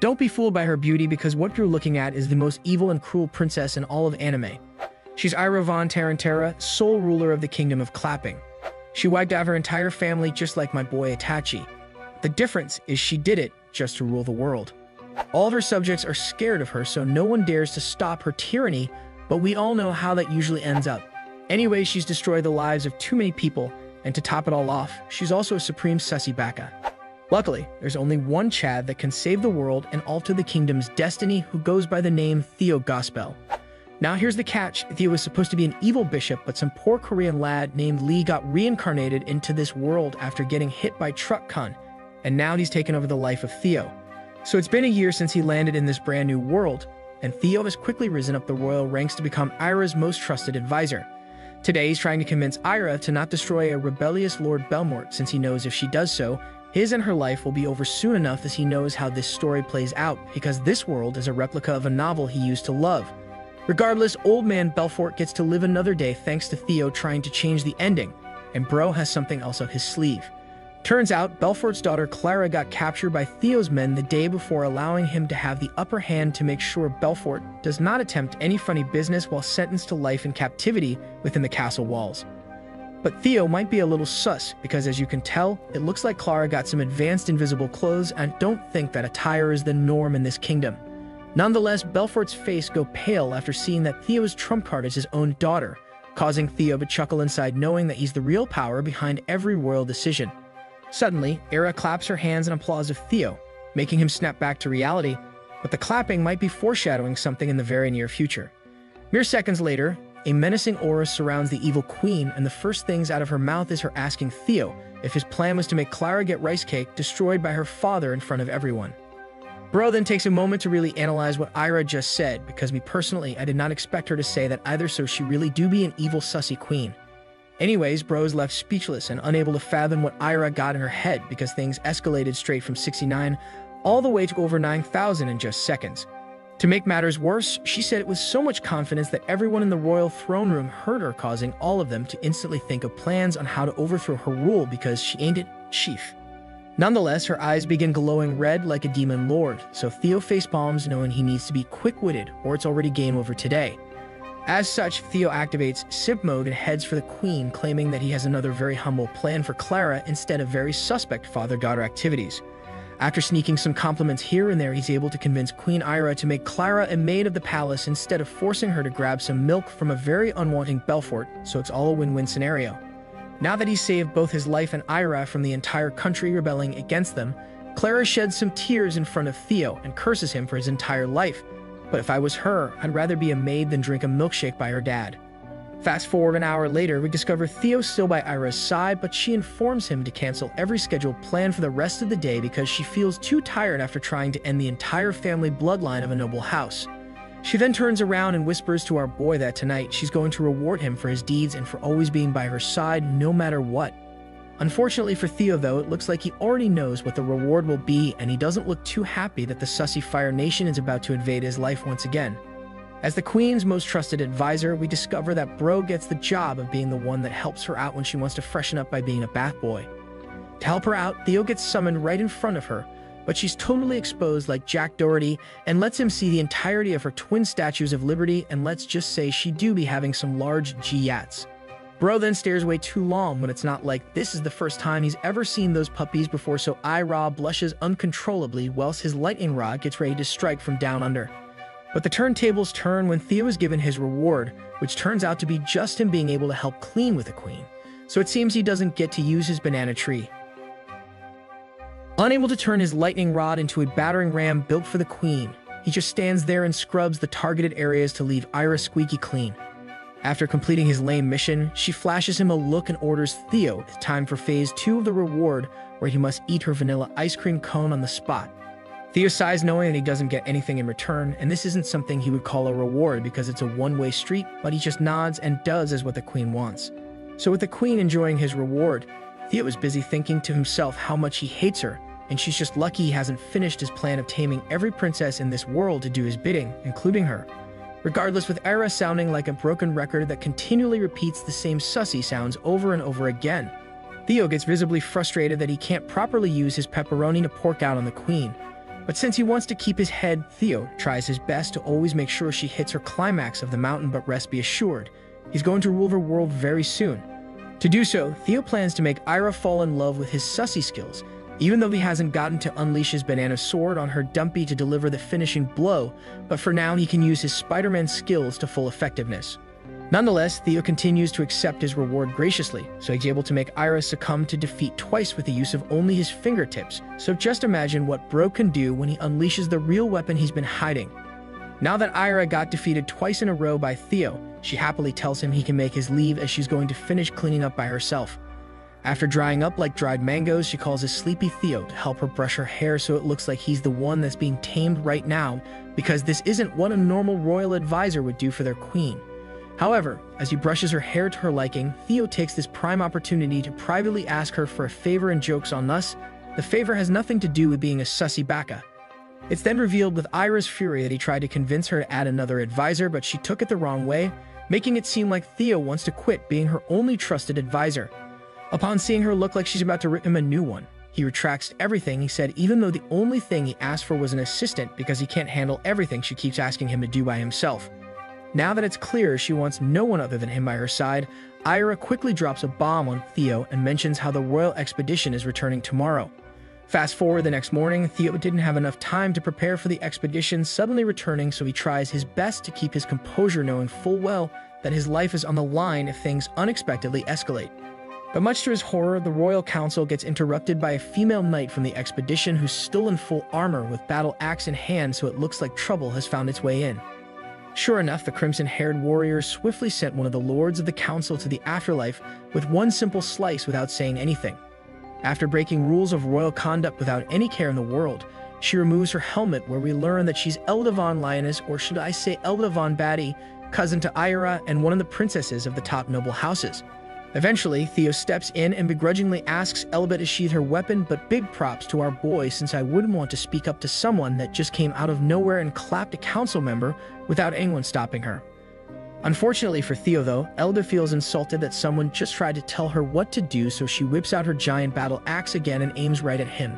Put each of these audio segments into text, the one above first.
Don't be fooled by her beauty, because what you're looking at is the most evil and cruel princess in all of anime. She's Ira von Tarantara, sole ruler of the kingdom of clapping. She wiped out her entire family just like my boy Itachi. The difference is she did it just to rule the world. All of her subjects are scared of her, so no one dares to stop her tyranny, but we all know how that usually ends up. Anyway, she's destroyed the lives of too many people, and to top it all off, she's also a supreme Sussy baka. Luckily, there's only one Chad that can save the world and alter the kingdom's destiny, who goes by the name Theo Gospel. Now here's the catch: Theo was supposed to be an evil bishop, but some poor Korean lad named Lee got reincarnated into this world after getting hit by truck-kun, and now he's taken over the life of Theo. So it's been a year since he landed in this brand new world, and Theo has quickly risen up the royal ranks to become Ira's most trusted advisor. Today he's trying to convince Ira to not destroy a rebellious Lord Belmort, since he knows if she does so, his and her life will be over soon enough, as he knows how this story plays out, because this world is a replica of a novel he used to love. Regardless, old man Belfort gets to live another day thanks to Theo trying to change the ending, and bro has something else up his sleeve. Turns out, Belfort's daughter Clara got captured by Theo's men the day before, allowing him to have the upper hand to make sure Belfort does not attempt any funny business while sentenced to life in captivity within the castle walls. But Theo might be a little sus, because as you can tell, it looks like Clara got some advanced invisible clothes, and don't think that attire is the norm in this kingdom. Nonetheless, Belfort's face go pale after seeing that Theo's trump card is his own daughter, causing Theo to chuckle inside, knowing that he's the real power behind every royal decision. Suddenly, Era claps her hands in applause of Theo, making him snap back to reality, but the clapping might be foreshadowing something in the very near future. Mere seconds later, a menacing aura surrounds the evil queen, and the first things out of her mouth is her asking Theo if his plan was to make Clara get rice cake destroyed by her father in front of everyone. Bro then takes a moment to really analyze what Ira just said, because me personally, I did not expect her to say that either, so she really do be an evil Sussy queen. Anyways, bro is left speechless and unable to fathom what Ira got in her head, because things escalated straight from 69 all the way to over 9,000 in just seconds. To make matters worse, she said it with so much confidence that everyone in the royal throne room heard her, causing all of them to instantly think of plans on how to overthrow her rule, because she ain't it, chief. Nonetheless, her eyes begin glowing red like a demon lord, so Theo facepalms, knowing he needs to be quick-witted or it's already game over today. As such, Theo activates simp mode and heads for the queen, claiming that he has another very humble plan for Clara instead of very suspect father-daughter activities. After sneaking some compliments here and there, he's able to convince Queen Ira to make Clara a maid of the palace instead of forcing her to grab some milk from a very unwanting Belfort, so it's all a win-win scenario. Now that he's saved both his life and Ira from the entire country rebelling against them, Clara sheds some tears in front of Theo and curses him for his entire life. But if I was her, I'd rather be a maid than drink a milkshake by her dad. Fast forward an hour later, we discover Theo still by Ira's side, but she informs him to cancel every scheduled plan for the rest of the day because she feels too tired after trying to end the entire family bloodline of a noble house. She then turns around and whispers to our boy that tonight she's going to reward him for his deeds and for always being by her side no matter what. Unfortunately for Theo though, it looks like he already knows what the reward will be, and he doesn't look too happy that the Sussy Fire Nation is about to invade his life once again. As the queen's most trusted advisor, we discover that bro gets the job of being the one that helps her out when she wants to freshen up by being a bath boy. To help her out, Theo gets summoned right in front of her, but she's totally exposed like Jack Doherty and lets him see the entirety of her twin statues of liberty, and let's just say she do be having some large G-yats. Bro then stares way too long when it's not like this is the first time he's ever seen those puppies before, so Ira blushes uncontrollably whilst his lightning rod gets ready to strike from down under. But the turntables turn when Theo is given his reward, which turns out to be just him being able to help clean with the queen. So it seems he doesn't get to use his banana tree. Unable to turn his lightning rod into a battering ram built for the queen, he just stands there and scrubs the targeted areas to leave Ira squeaky clean. After completing his lame mission, she flashes him a look and orders Theo it's time for phase 2 of the reward, where he must eat her vanilla ice cream cone on the spot. Theo sighs knowing that he doesn't get anything in return, and this isn't something he would call a reward because it's a one-way street, but he just nods and does as what the queen wants. So with the queen enjoying his reward, Theo is busy thinking to himself how much he hates her, and she's just lucky he hasn't finished his plan of taming every princess in this world to do his bidding, including her. Regardless, with Ira sounding like a broken record that continually repeats the same Sussy sounds over and over again, Theo gets visibly frustrated that he can't properly use his pepperoni to pork out on the queen. But since he wants to keep his head, Theo tries his best to always make sure she hits her climax of the mountain, but rest be assured, he's going to rule her world very soon. To do so, Theo plans to make Ira fall in love with his Sussy skills, even though he hasn't gotten to unleash his banana sword on her dumpy to deliver the finishing blow, but for now he can use his Spider-Man skills to full effectiveness. Nonetheless, Theo continues to accept his reward graciously, so he's able to make Ira succumb to defeat twice with the use of only his fingertips, so just imagine what Bro can do when he unleashes the real weapon he's been hiding. Now that Ira got defeated twice in a row by Theo, she happily tells him he can make his leave as she's going to finish cleaning up by herself. After drying up like dried mangoes, she calls a sleepy Theo to help her brush her hair so it looks like he's the one that's being tamed right now, because this isn't what a normal royal advisor would do for their queen. However, as he brushes her hair to her liking, Theo takes this prime opportunity to privately ask her for a favor and jokes on us. The favor has nothing to do with being a sussy baka. It's then revealed with Ira's fury that he tried to convince her to add another advisor, but she took it the wrong way, making it seem like Theo wants to quit being her only trusted advisor. Upon seeing her look like she's about to rip him a new one, he retracts everything he said, even though the only thing he asked for was an assistant because he can't handle everything she keeps asking him to do by himself. Now that it's clear she wants no one other than him by her side, Ira quickly drops a bomb on Theo and mentions how the royal expedition is returning tomorrow. Fast forward the next morning, Theo didn't have enough time to prepare for the expedition suddenly returning, so he tries his best to keep his composure, knowing full well that his life is on the line if things unexpectedly escalate. But much to his horror, the royal council gets interrupted by a female knight from the expedition who's still in full armor with battle axe in hand, so it looks like trouble has found its way in. Sure enough, the crimson-haired warrior swiftly sent one of the lords of the council to the afterlife with one simple slice without saying anything. After breaking rules of royal conduct without any care in the world, she removes her helmet, where we learn that she's Elda von Lioness, or should I say Elda von Batty, cousin to Ira and one of the princesses of the top noble houses. Eventually, Theo steps in and begrudgingly asks Elba to sheath her weapon, but big props to our boy, since I wouldn't want to speak up to someone that just came out of nowhere and clapped a council member without anyone stopping her. Unfortunately for Theo though, Elda feels insulted that someone just tried to tell her what to do, so she whips out her giant battle axe again and aims right at him.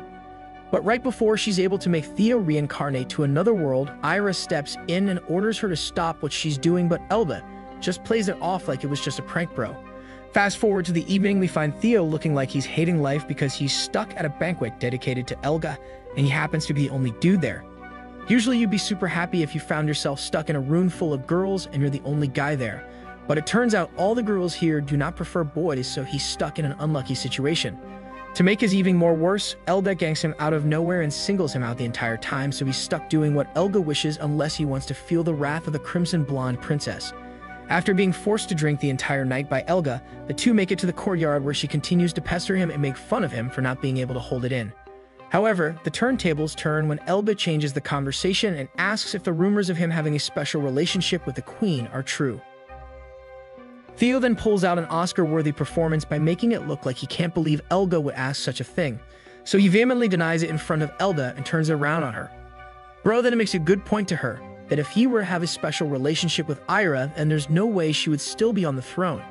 But right before she's able to make Theo reincarnate to another world, Ira steps in and orders her to stop what she's doing, but Elba just plays it off like it was just a prank, bro. Fast forward to the evening, we find Theo looking like he's hating life because he's stuck at a banquet dedicated to Elga, and he happens to be the only dude there. Usually you'd be super happy if you found yourself stuck in a room full of girls and you're the only guy there. But it turns out all the girls here do not prefer boys, so he's stuck in an unlucky situation. To make his evening more worse, Elga ganks him out of nowhere and singles him out the entire time, so he's stuck doing what Elga wishes unless he wants to feel the wrath of the crimson blonde princess. After being forced to drink the entire night by Elga, the two make it to the courtyard, where she continues to pester him and make fun of him for not being able to hold it in. However, the turntables turn when Elba changes the conversation and asks if the rumors of him having a special relationship with the queen are true. Theo then pulls out an Oscar-worthy performance by making it look like he can't believe Elga would ask such a thing, so he vehemently denies it in front of Elga and turns around on her. Bro then makes a good point to her that if he were to have a special relationship with Ira, then there's no way she would still be on the throne.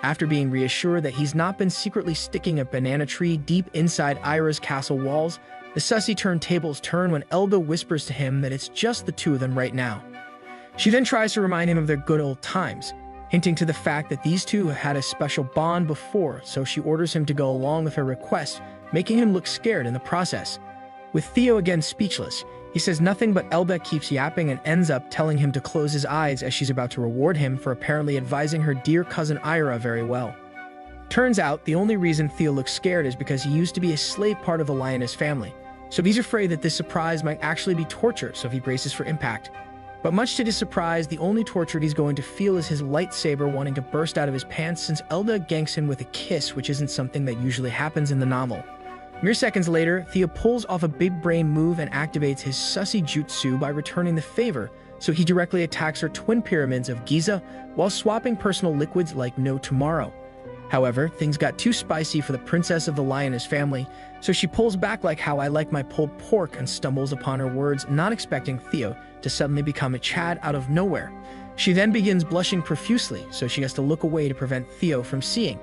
After being reassured that he's not been secretly sticking a banana tree deep inside Ira's castle walls, the sussy turntables turn when Elga whispers to him that it's just the two of them right now. She then tries to remind him of their good old times, hinting to the fact that these two have had a special bond before, so she orders him to go along with her request, making him look scared in the process. With Theo again speechless, he says nothing, but Elba keeps yapping and ends up telling him to close his eyes as she's about to reward him for apparently advising her dear cousin Ira very well. Turns out, the only reason Theo looks scared is because he used to be a slave part of the lioness family, so he's afraid that this surprise might actually be torture, so he braces for impact. But much to his surprise, the only torture he's going to feel is his lightsaber wanting to burst out of his pants, since Elda ganks him with a kiss, which isn't something that usually happens in the novel. Mere seconds later, Theo pulls off a big brain move and activates his sussy jutsu by returning the favor, so he directly attacks her twin pyramids of Giza while swapping personal liquids like no tomorrow. However, things got too spicy for the princess of the lioness family, so she pulls back like how I like my pulled pork and stumbles upon her words, not expecting Theo to suddenly become a Chad out of nowhere. She then begins blushing profusely, so she has to look away to prevent Theo from seeing.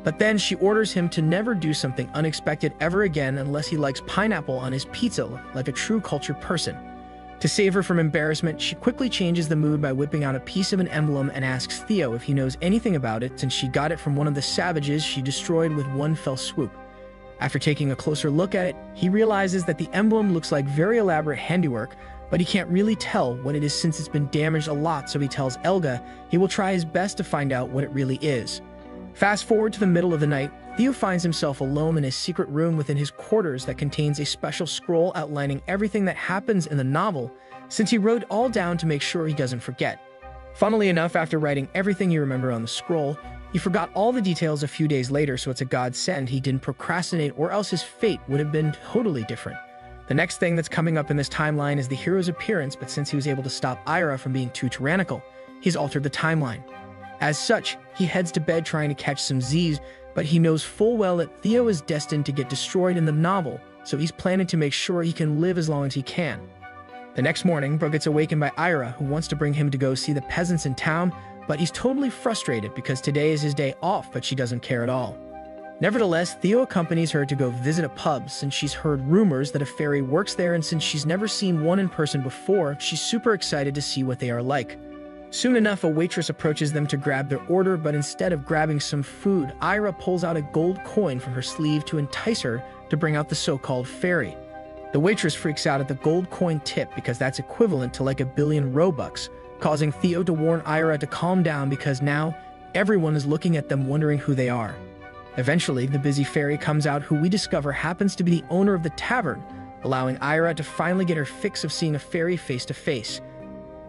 But then she orders him to never do something unexpected ever again unless he likes pineapple on his pizza like a true cultured person. To save her from embarrassment, she quickly changes the mood by whipping out a piece of an emblem and asks Theo if he knows anything about it since she got it from one of the savages she destroyed with one fell swoop. After taking a closer look at it, he realizes that the emblem looks like very elaborate handiwork, but he can't really tell what it is since it's been damaged a lot, so he tells Elga he will try his best to find out what it really is. Fast forward to the middle of the night, Theo finds himself alone in his secret room within his quarters that contains a special scroll outlining everything that happens in the novel, since he wrote all down to make sure he doesn't forget. Funnily enough, after writing everything you remember on the scroll, he forgot all the details a few days later, so it's a godsend he didn't procrastinate, or else his fate would have been totally different. The next thing that's coming up in this timeline is the hero's appearance, but since he was able to stop Ira from being too tyrannical, he's altered the timeline. As such, he heads to bed trying to catch some Z's, but he knows full well that Theo is destined to get destroyed in the novel, so he's planning to make sure he can live as long as he can. The next morning, Bro gets awakened by Ira, who wants to bring him to go see the peasants in town, but he's totally frustrated because today is his day off, but she doesn't care at all. Nevertheless, Theo accompanies her to go visit a pub since she's heard rumors that a fairy works there, and since she's never seen one in person before, she's super excited to see what they are like. Soon enough, a waitress approaches them to grab their order, but instead of grabbing some food, Ira pulls out a gold coin from her sleeve to entice her to bring out the so-called fairy. The waitress freaks out at the gold coin tip because that's equivalent to like 1 billion Robux, causing Theo to warn Ira to calm down because now everyone is looking at them wondering who they are. Eventually, the busy fairy comes out, who we discover happens to be the owner of the tavern, allowing Ira to finally get her fix of seeing a fairy face to face.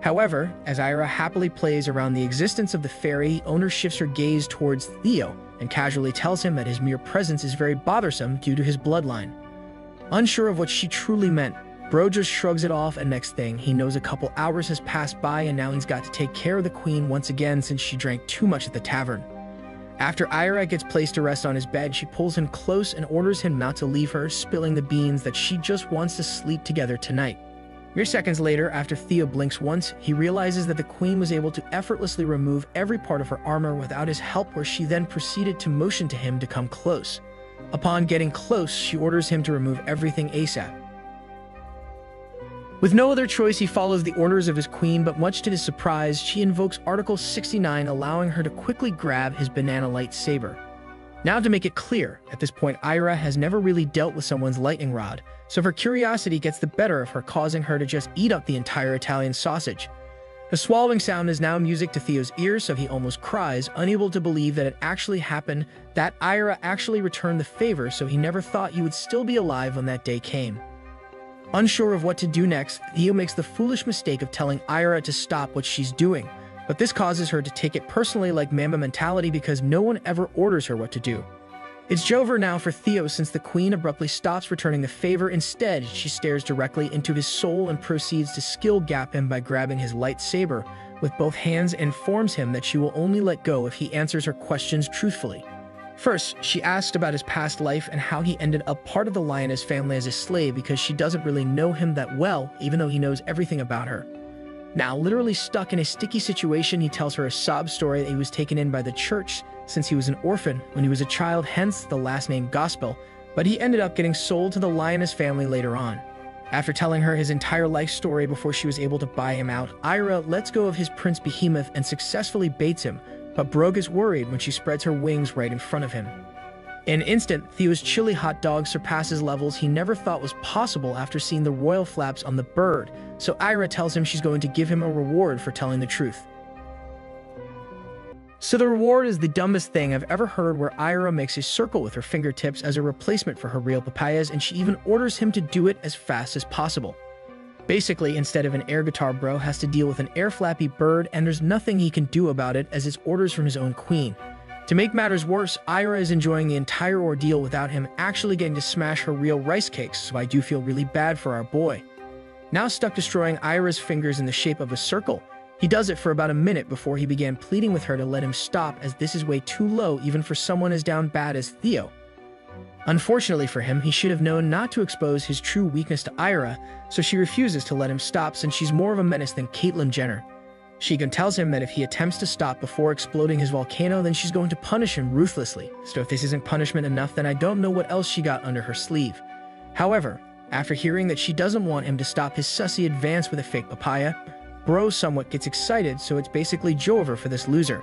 However, as Ira happily plays around the existence of the fairy, owner shifts her gaze towards Theo and casually tells him that his mere presence is very bothersome due to his bloodline. Unsure of what she truly meant, Bro just shrugs it off, and next thing he knows, a couple hours has passed by and now he's got to take care of the queen once again since she drank too much at the tavern. After Ira gets placed to rest on his bed, she pulls him close and orders him not to leave her, spilling the beans that she just wants to sleep together tonight. Mere seconds later, after Theo blinks once, he realizes that the queen was able to effortlessly remove every part of her armor without his help, where she then proceeded to motion to him to come close. Upon getting close, she orders him to remove everything ASAP. With no other choice, he follows the orders of his queen, but much to his surprise, she invokes Article 69, allowing her to quickly grab his banana lightsaber. Now, to make it clear, at this point Ira has never really dealt with someone's lightning rod, so her curiosity gets the better of her, causing her to just eat up the entire Italian sausage. The swallowing sound is now music to Theo's ears, so he almost cries, unable to believe that it actually happened, that Ira actually returned the favor, so he never thought he would still be alive when that day came. Unsure of what to do next, Theo makes the foolish mistake of telling Ira to stop what she's doing, but this causes her to take it personally, like Mamba mentality, because no one ever orders her what to do. It's over now for Theo since the queen abruptly stops returning the favor. Instead, she stares directly into his soul and proceeds to skill gap him by grabbing his lightsaber with both hands and informs him that she will only let go if he answers her questions truthfully. First, she asked about his past life and how he ended up part of the lioness family as a slave, because she doesn't really know him that well, even though he knows everything about her. Now, literally stuck in a sticky situation, he tells her a sob story that he was taken in by the church since he was an orphan when he was a child, hence the last name Gospel, but he ended up getting sold to the lioness family later on. After telling her his entire life story before she was able to buy him out, Ira lets go of his prince Behemoth and successfully baits him, but Brogue is worried when she spreads her wings right in front of him. In an instant, Theo's chili hot dog surpasses levels he never thought was possible after seeing the royal flaps on the bird, so Ira tells him she's going to give him a reward for telling the truth. So the reward is the dumbest thing I've ever heard, where Ira makes a circle with her fingertips as a replacement for her real papayas, and she even orders him to do it as fast as possible. Basically, instead of an air guitar, Bro has to deal with an air flappy bird, and there's nothing he can do about it as it's orders from his own queen. To make matters worse, Ira is enjoying the entire ordeal without him actually getting to smash her real rice cakes, so I do feel really bad for our boy. Now stuck destroying Ira's fingers in the shape of a circle, he does it for about a minute before he began pleading with her to let him stop, as this is way too low even for someone as down bad as Theo. Unfortunately for him, he should have known not to expose his true weakness to Ira, so she refuses to let him stop since she's more of a menace than Caitlyn Jenner. Shigen tells him that if he attempts to stop before exploding his volcano, then she's going to punish him ruthlessly. So if this isn't punishment enough, then I don't know what else she got under her sleeve. However, after hearing that she doesn't want him to stop his Sussy advance with a fake papaya, Bro somewhat gets excited, so it's basically Jover for this loser.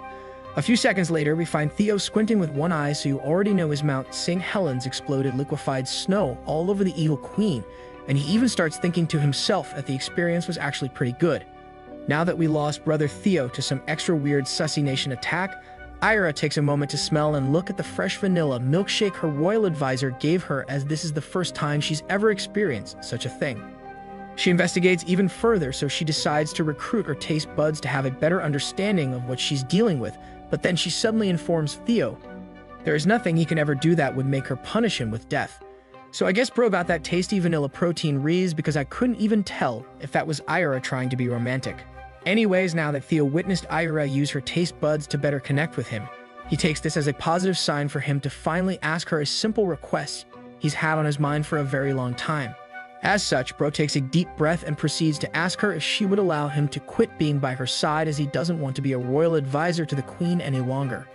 A few seconds later, we find Theo squinting with one eye, so you already know his Mount St. Helens exploded liquefied snow all over the evil queen, and he even starts thinking to himself that the experience was actually pretty good. Now that we lost brother Theo to some extra weird Sussy Nation attack, Ira takes a moment to smell and look at the fresh vanilla milkshake her royal advisor gave her, as this is the first time she's ever experienced such a thing. She investigates even further, so she decides to recruit her taste buds to have a better understanding of what she's dealing with, but then she suddenly informs Theo there is nothing he can ever do that would make her punish him with death. So I guess Bro got that tasty vanilla protein Reese, because I couldn't even tell if that was Ira trying to be romantic. Anyways, now that Theo witnessed Ira use her taste buds to better connect with him, he takes this as a positive sign for him to finally ask her a simple request he's had on his mind for a very long time. As such, Bro takes a deep breath and proceeds to ask her if she would allow him to quit being by her side, as he doesn't want to be a royal advisor to the queen any longer.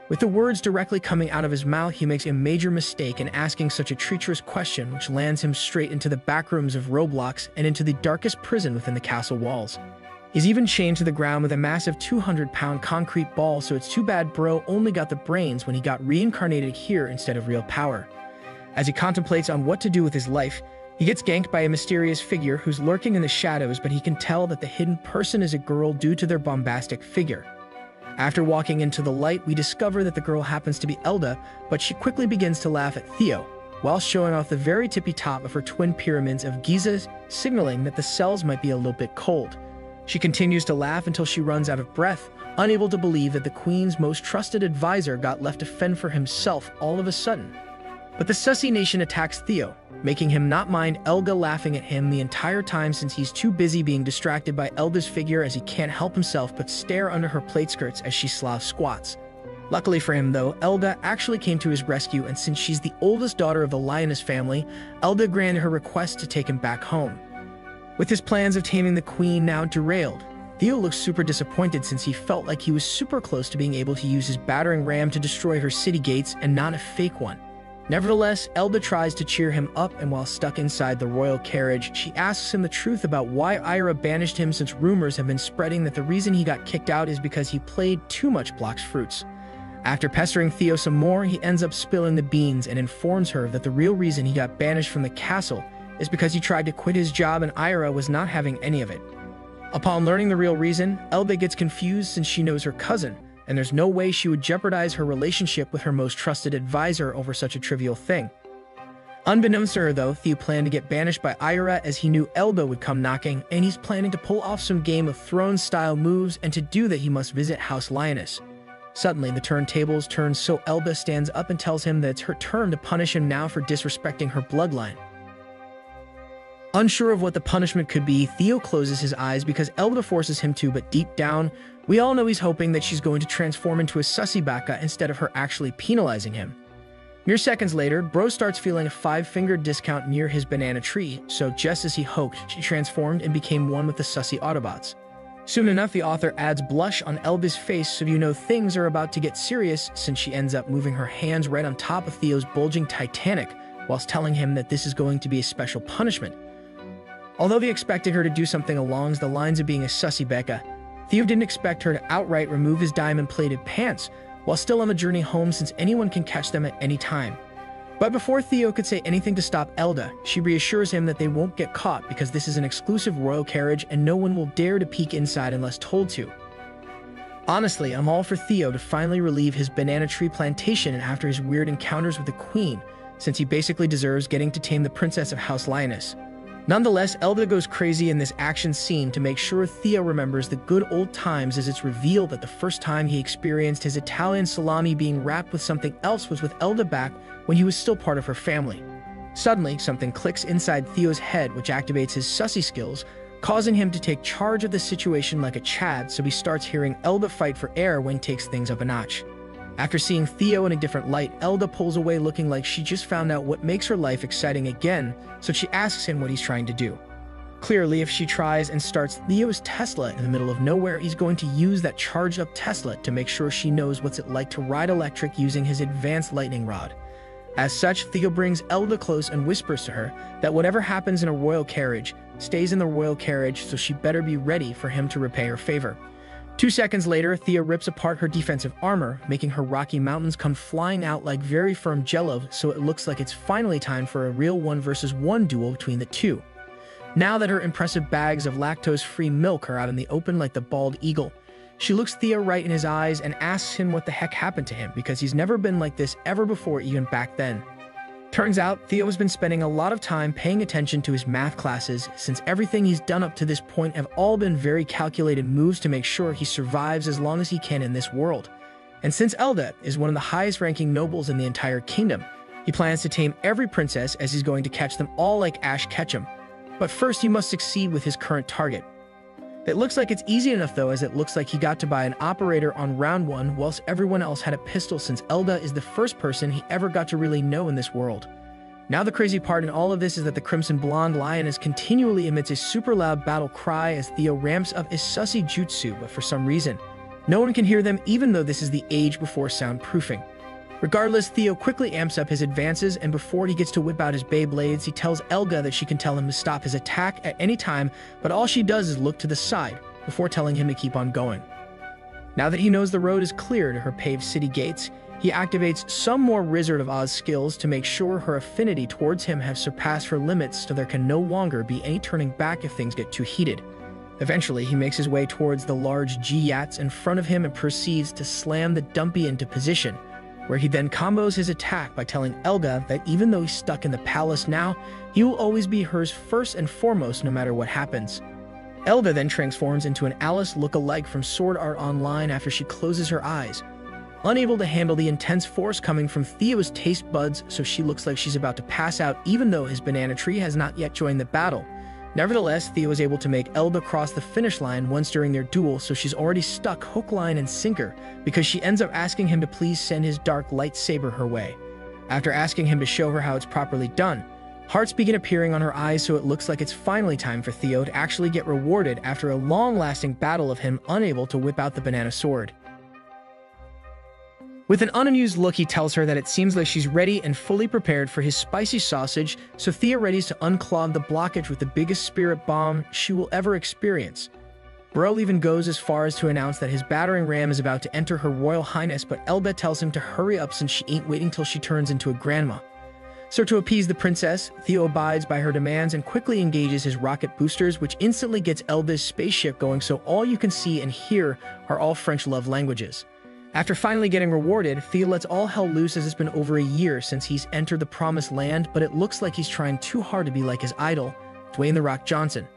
With the words directly coming out of his mouth, he makes a major mistake in asking such a treacherous question, which lands him straight into the back rooms of Roblox and into the darkest prison within the castle walls. He's even chained to the ground with a massive 200-pound concrete ball, so it's too bad Bro only got the brains when he got reincarnated here instead of real power. As he contemplates on what to do with his life, he gets ganked by a mysterious figure who's lurking in the shadows, but he can tell that the hidden person is a girl due to their bombastic figure. After walking into the light, we discover that the girl happens to be Elda, but she quickly begins to laugh at Theo, while showing off the very tippy top of her twin pyramids of Giza, signaling that the cells might be a little bit cold. She continues to laugh until she runs out of breath, unable to believe that the queen's most trusted advisor got left to fend for himself all of a sudden. But the Sussy Nation attacks Theo, making him not mind Elga laughing at him the entire time, since he's too busy being distracted by Elda's figure, as he can't help himself but stare under her plate skirts as she sloth squats. Luckily for him though, Elda actually came to his rescue, and since she's the oldest daughter of the lioness family, Elda granted her request to take him back home. With his plans of taming the queen now derailed, Theo looks super disappointed, since he felt like he was super close to being able to use his battering ram to destroy her city gates and not a fake one. Nevertheless, Elda tries to cheer him up, and while stuck inside the royal carriage, she asks him the truth about why Ira banished him, since rumors have been spreading that the reason he got kicked out is because he played too much Blox Fruits. After pestering Theo some more, he ends up spilling the beans and informs her that the real reason he got banished from the castle is because he tried to quit his job and Ira was not having any of it. Upon learning the real reason, Elda gets confused, since she knows her cousin, and there's no way she would jeopardize her relationship with her most trusted advisor over such a trivial thing. Unbeknownst to her though, Theo planned to get banished by Ira, as he knew Elda would come knocking, and he's planning to pull off some Game of Thrones style moves, and to do that he must visit House Lioness. Suddenly, the turntables turn, so Elda stands up and tells him that it's her turn to punish him now for disrespecting her bloodline. Unsure of what the punishment could be, Theo closes his eyes because Elda forces him to, but deep down, we all know he's hoping that she's going to transform into a Sussy baka instead of her actually penalizing him. Mere seconds later, Bro starts feeling a 5-finger discount near his banana tree, so just as he hoped, she transformed and became one with the Sussy Autobots. Soon enough, the author adds blush on Elda's face, so you know things are about to get serious, since she ends up moving her hands right on top of Theo's bulging Titanic, whilst telling him that this is going to be a special punishment. Although they expected her to do something along the lines of being a Sussy Becca, Theo didn't expect her to outright remove his diamond-plated pants while still on the journey home, since anyone can catch them at any time. But before Theo could say anything to stop Elda, she reassures him that they won't get caught because this is an exclusive royal carriage and no one will dare to peek inside unless told to. Honestly, I'm all for Theo to finally relieve his banana tree plantation after his weird encounters with the queen, since he basically deserves getting to tame the princess of House Lioness. Nonetheless, Elda goes crazy in this action scene to make sure Theo remembers the good old times, as it's revealed that the first time he experienced his Italian salami being wrapped with something else was with Elda back when he was still part of her family. Suddenly, something clicks inside Theo's head which activates his Sussy skills, causing him to take charge of the situation like a Chad, so he starts hearing Elda fight for air when he takes things up a notch. After seeing Theo in a different light, Elda pulls away looking like she just found out what makes her life exciting again, so she asks him what he's trying to do. Clearly, if she tries and starts Theo's Tesla in the middle of nowhere, he's going to use that charged-up Tesla to make sure she knows what's it like to ride electric using his advanced lightning rod. As such, Theo brings Elda close and whispers to her that whatever happens in a royal carriage stays in the royal carriage, so she better be ready for him to repay her favor. 2 seconds later, Thea rips apart her defensive armor, making her rocky mountains come flying out like very firm jello, so it looks like it's finally time for a real 1-versus-1 duel between the two. Now that her impressive bags of lactose-free milk are out in the open like the bald eagle, she looks Thea right in his eyes and asks him what the heck happened to him, because he's never been like this ever before, even back then. Turns out, Theo has been spending a lot of time paying attention to his math classes, since everything he's done up to this point have all been very calculated moves to make sure he survives as long as he can in this world. And since Elda is one of the highest-ranking nobles in the entire kingdom, he plans to tame every princess, as he's going to catch them all like Ash Ketchum. But first, he must succeed with his current target. It looks like it's easy enough though, as it looks like he got to buy an operator on round 1 whilst everyone else had a pistol, since Elda is the first person he ever got to really know in this world. Now the crazy part in all of this is that the Crimson Blonde Lioness continually emits a super loud battle cry as Theo ramps up his Sussy jutsu, but for some reason, no one can hear them even though this is the age before soundproofing. Regardless, Theo quickly amps up his advances, and before he gets to whip out his Beyblades, he tells Elga that she can tell him to stop his attack at any time, but all she does is look to the side, before telling him to keep on going. Now that he knows the road is clear to her paved city gates, he activates some more Wizard of Oz skills to make sure her affinity towards him have surpassed her limits, so there can no longer be any turning back if things get too heated. Eventually, he makes his way towards the large G-Yats in front of him and proceeds to slam the Dumpy into position, where he then combos his attack by telling Elga that even though he's stuck in the palace now, he will always be hers first and foremost no matter what happens. Elga then transforms into an Alice look-alike from Sword Art Online after she closes her eyes, unable to handle the intense force coming from Theo's taste buds, so she looks like she's about to pass out even though his banana tree has not yet joined the battle. Nevertheless, Theo is able to make Elba cross the finish line once during their duel, so she's already stuck hook, line, and sinker, because she ends up asking him to please send his dark lightsaber her way. After asking him to show her how it's properly done, hearts begin appearing on her eyes, so it looks like it's finally time for Theo to actually get rewarded after a long-lasting battle of him unable to whip out the banana sword. With an unamused look, he tells her that it seems like she's ready and fully prepared for his spicy sausage, so Thea readies to unclog the blockage with the biggest spirit bomb she will ever experience. Bro even goes as far as to announce that his battering ram is about to enter her royal highness, but Elba tells him to hurry up since she ain't waiting till she turns into a grandma. So to appease the princess, Theo abides by her demands and quickly engages his rocket boosters, which instantly gets Elba's spaceship going, so all you can see and hear are all French love languages. After finally getting rewarded, Theo lets all hell loose, as it's been over a year since he's entered the promised land, but it looks like he's trying too hard to be like his idol, Dwayne "The Rock" Johnson.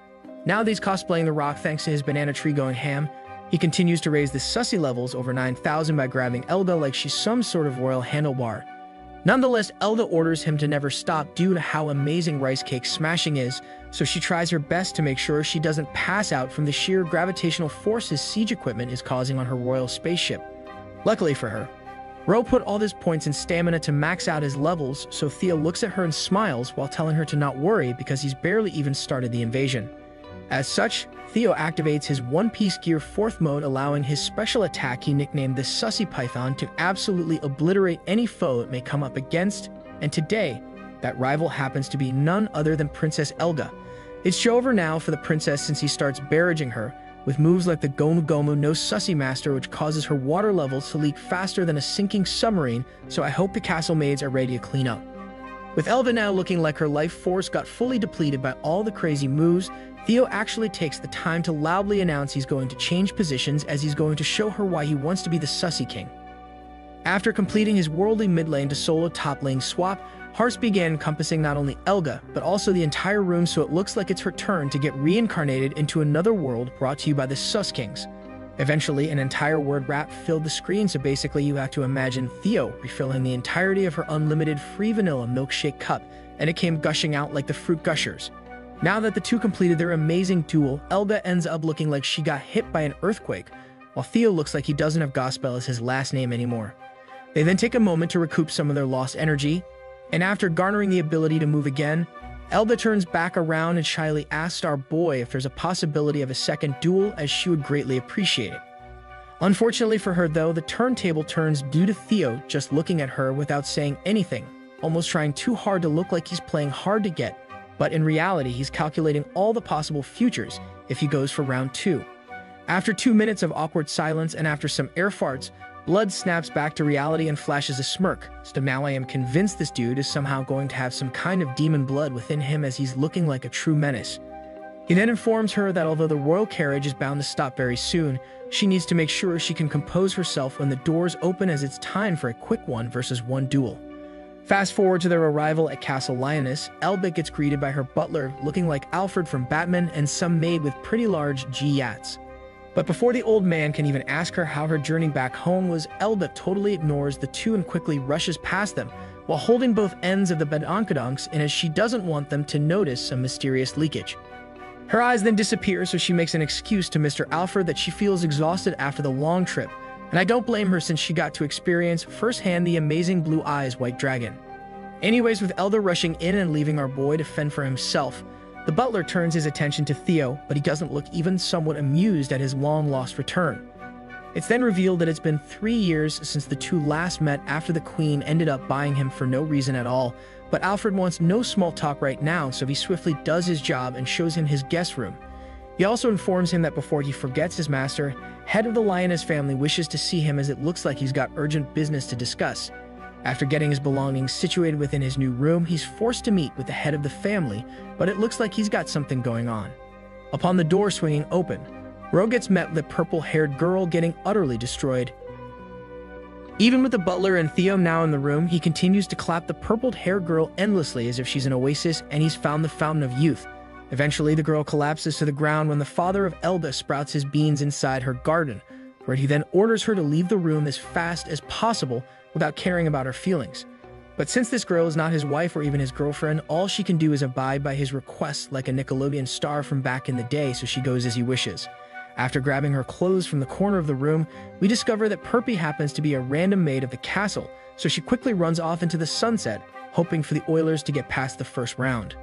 Now that he's cosplaying The Rock thanks to his banana tree going ham, he continues to raise the Sussy levels over 9,000 by grabbing Elda like she's some sort of royal handlebar. Nonetheless, Elda orders him to never stop due to how amazing rice cake smashing is, so she tries her best to make sure she doesn't pass out from the sheer gravitational force his siege equipment is causing on her royal spaceship. Luckily for her, Ro put all his points in stamina to max out his levels, so Thea looks at her and smiles while telling her to not worry because he's barely even started the invasion. As such, Theo activates his One Piece Gear 4th mode, allowing his special attack he nicknamed the Sussy Python to absolutely obliterate any foe it may come up against, and today, that rival happens to be none other than Princess Elga. It's show over now for the princess since he starts barraging her, with moves like the Gomu Gomu no Sussy Master, which causes her water levels to leak faster than a sinking submarine, so I hope the castle maids are ready to clean up. With Elva now looking like her life force got fully depleted by all the crazy moves, Theo actually takes the time to loudly announce he's going to change positions, as he's going to show her why he wants to be the Sussy King. After completing his worldly mid lane to solo top lane swap, hearts began encompassing not only Elga, but also the entire room, so it looks like it's her turn to get reincarnated into another world, brought to you by the Sus Kings. Eventually, an entire word wrap filled the screen, so basically you have to imagine Theo refilling the entirety of her unlimited free vanilla milkshake cup, and it came gushing out like the Fruit Gushers. Now that the two completed their amazing duel, Elga ends up looking like she got hit by an earthquake, while Theo looks like he doesn't have Gospel as his last name anymore. They then take a moment to recoup some of their lost energy, and after garnering the ability to move again, Elba turns back around and shyly asks our boy if there's a possibility of a second duel, as she would greatly appreciate it. Unfortunately for her though, the turntable turns due to Theo just looking at her without saying anything, almost trying too hard to look like he's playing hard to get, but in reality he's calculating all the possible futures if he goes for round 2. After 2 minutes of awkward silence and after some air farts, Blood snaps back to reality and flashes a smirk. So now I am convinced this dude is somehow going to have some kind of demon blood within him, as he's looking like a true menace. He then informs her that although the royal carriage is bound to stop very soon, she needs to make sure she can compose herself when the doors open, as it's time for a quick 1-versus-1 duel. Fast forward to their arrival at Castle Lioness. Elba gets greeted by her butler, looking like Alfred from Batman, and some maid with pretty large G-yats. But before the old man can even ask her how her journey back home was, Elba totally ignores the two and quickly rushes past them, while holding both ends of the badonkadonks in, as she doesn't want them to notice some mysterious leakage. Her eyes then disappear, so she makes an excuse to Mr. Alfred that she feels exhausted after the long trip, and I don't blame her since she got to experience firsthand the amazing Blue Eyes White Dragon. Anyways, with Elda rushing in and leaving our boy to fend for himself, the butler turns his attention to Theo, but he doesn't look even somewhat amused at his long-lost return. It's then revealed that it's been 3 years since the two last met after the Queen ended up buying him for no reason at all, but Alfred wants no small talk right now, so he swiftly does his job and shows him his guest room. He also informs him that before he forgets, his master, head of the Lioness family, wishes to see him, as it looks like he's got urgent business to discuss. After getting his belongings situated within his new room, he's forced to meet with the head of the family, but it looks like he's got something going on. Upon the door swinging open, Ro gets met with a purple-haired girl getting utterly destroyed. Even with the butler and Theo now in the room, he continues to clap the purple-haired girl endlessly as if she's an oasis and he's found the fountain of youth. Eventually, the girl collapses to the ground when the father of Elba sprouts his beans inside her garden, where he then orders her to leave the room as fast as possible without caring about her feelings. But since this girl is not his wife or even his girlfriend, all she can do is abide by his requests like a Nickelodeon star from back in the day, so she goes as he wishes. After grabbing her clothes from the corner of the room, we discover that Perpy happens to be a random maid of the castle, so she quickly runs off into the sunset, hoping for the Oilers to get past the first round.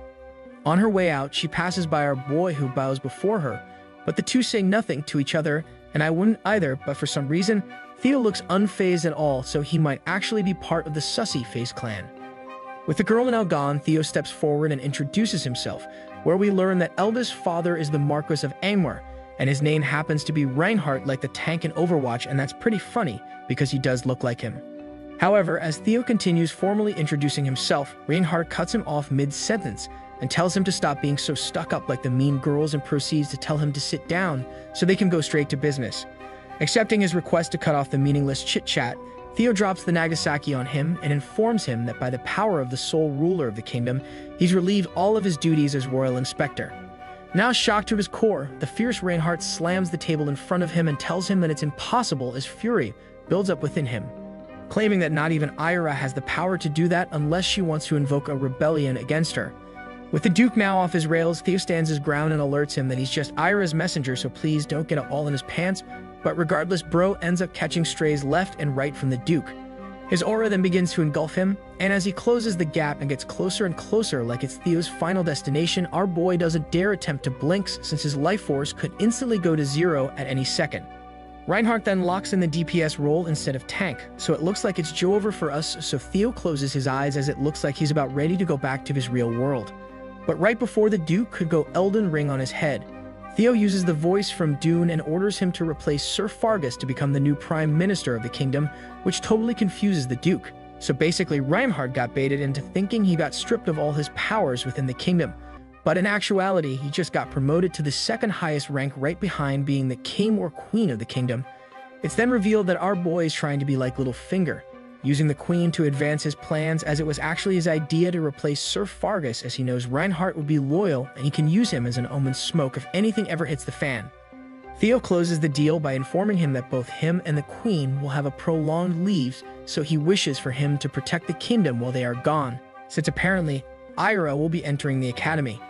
On her way out, she passes by our boy, who bows before her, but the two say nothing to each other, and I wouldn't either, but for some reason, Theo looks unfazed at all, so he might actually be part of the Sussy face clan. With the girl now gone, Theo steps forward and introduces himself, where we learn that Elba's father is the Marquis of Angmar, and his name happens to be Reinhardt, like the tank in Overwatch, and that's pretty funny because he does look like him. However, as Theo continues formally introducing himself, Reinhardt cuts him off mid-sentence and tells him to stop being so stuck up like the mean girls, and proceeds to tell him to sit down so they can go straight to business. Accepting his request to cut off the meaningless chit-chat, Theo drops the Nagasaki on him and informs him that by the power of the sole ruler of the kingdom, he's relieved all of his duties as royal inspector. Now shocked to his core, the fierce Reinhardt slams the table in front of him and tells him that it's impossible, as fury builds up within him, claiming that not even Ira has the power to do that unless she wants to invoke a rebellion against her. With the Duke now off his rails, Theo stands his ground and alerts him that he's just Ira's messenger, so please don't get it all in his pants. But regardless, bro ends up catching strays left and right from the Duke. His aura then begins to engulf him, and as he closes the gap and gets closer and closer like it's Theo's final destination, our boy doesn't dare attempt to blink, since his life force could instantly go to 0 at any second. Reinhardt then locks in the DPS role instead of tank, so it looks like it's Joe over for us, so Theo closes his eyes as it looks like he's about ready to go back to his real world. But right before the Duke could go Elden Ring on his head, Theo uses the voice from Dune and orders him to replace Sir Fargus to become the new Prime Minister of the kingdom, which totally confuses the Duke. So basically, Reinhardt got baited into thinking he got stripped of all his powers within the kingdom. But in actuality, he just got promoted to the second highest rank, right behind being the king or queen of the kingdom. It's then revealed that our boy is trying to be like Littlefinger, using the queen to advance his plans, as it was actually his idea to replace Sir Fargus, as he knows Reinhardt would be loyal and he can use him as an omen smoke if anything ever hits the fan. Theo closes the deal by informing him that both him and the queen will have a prolonged leave, so he wishes for him to protect the kingdom while they are gone, since apparently Ira will be entering the academy.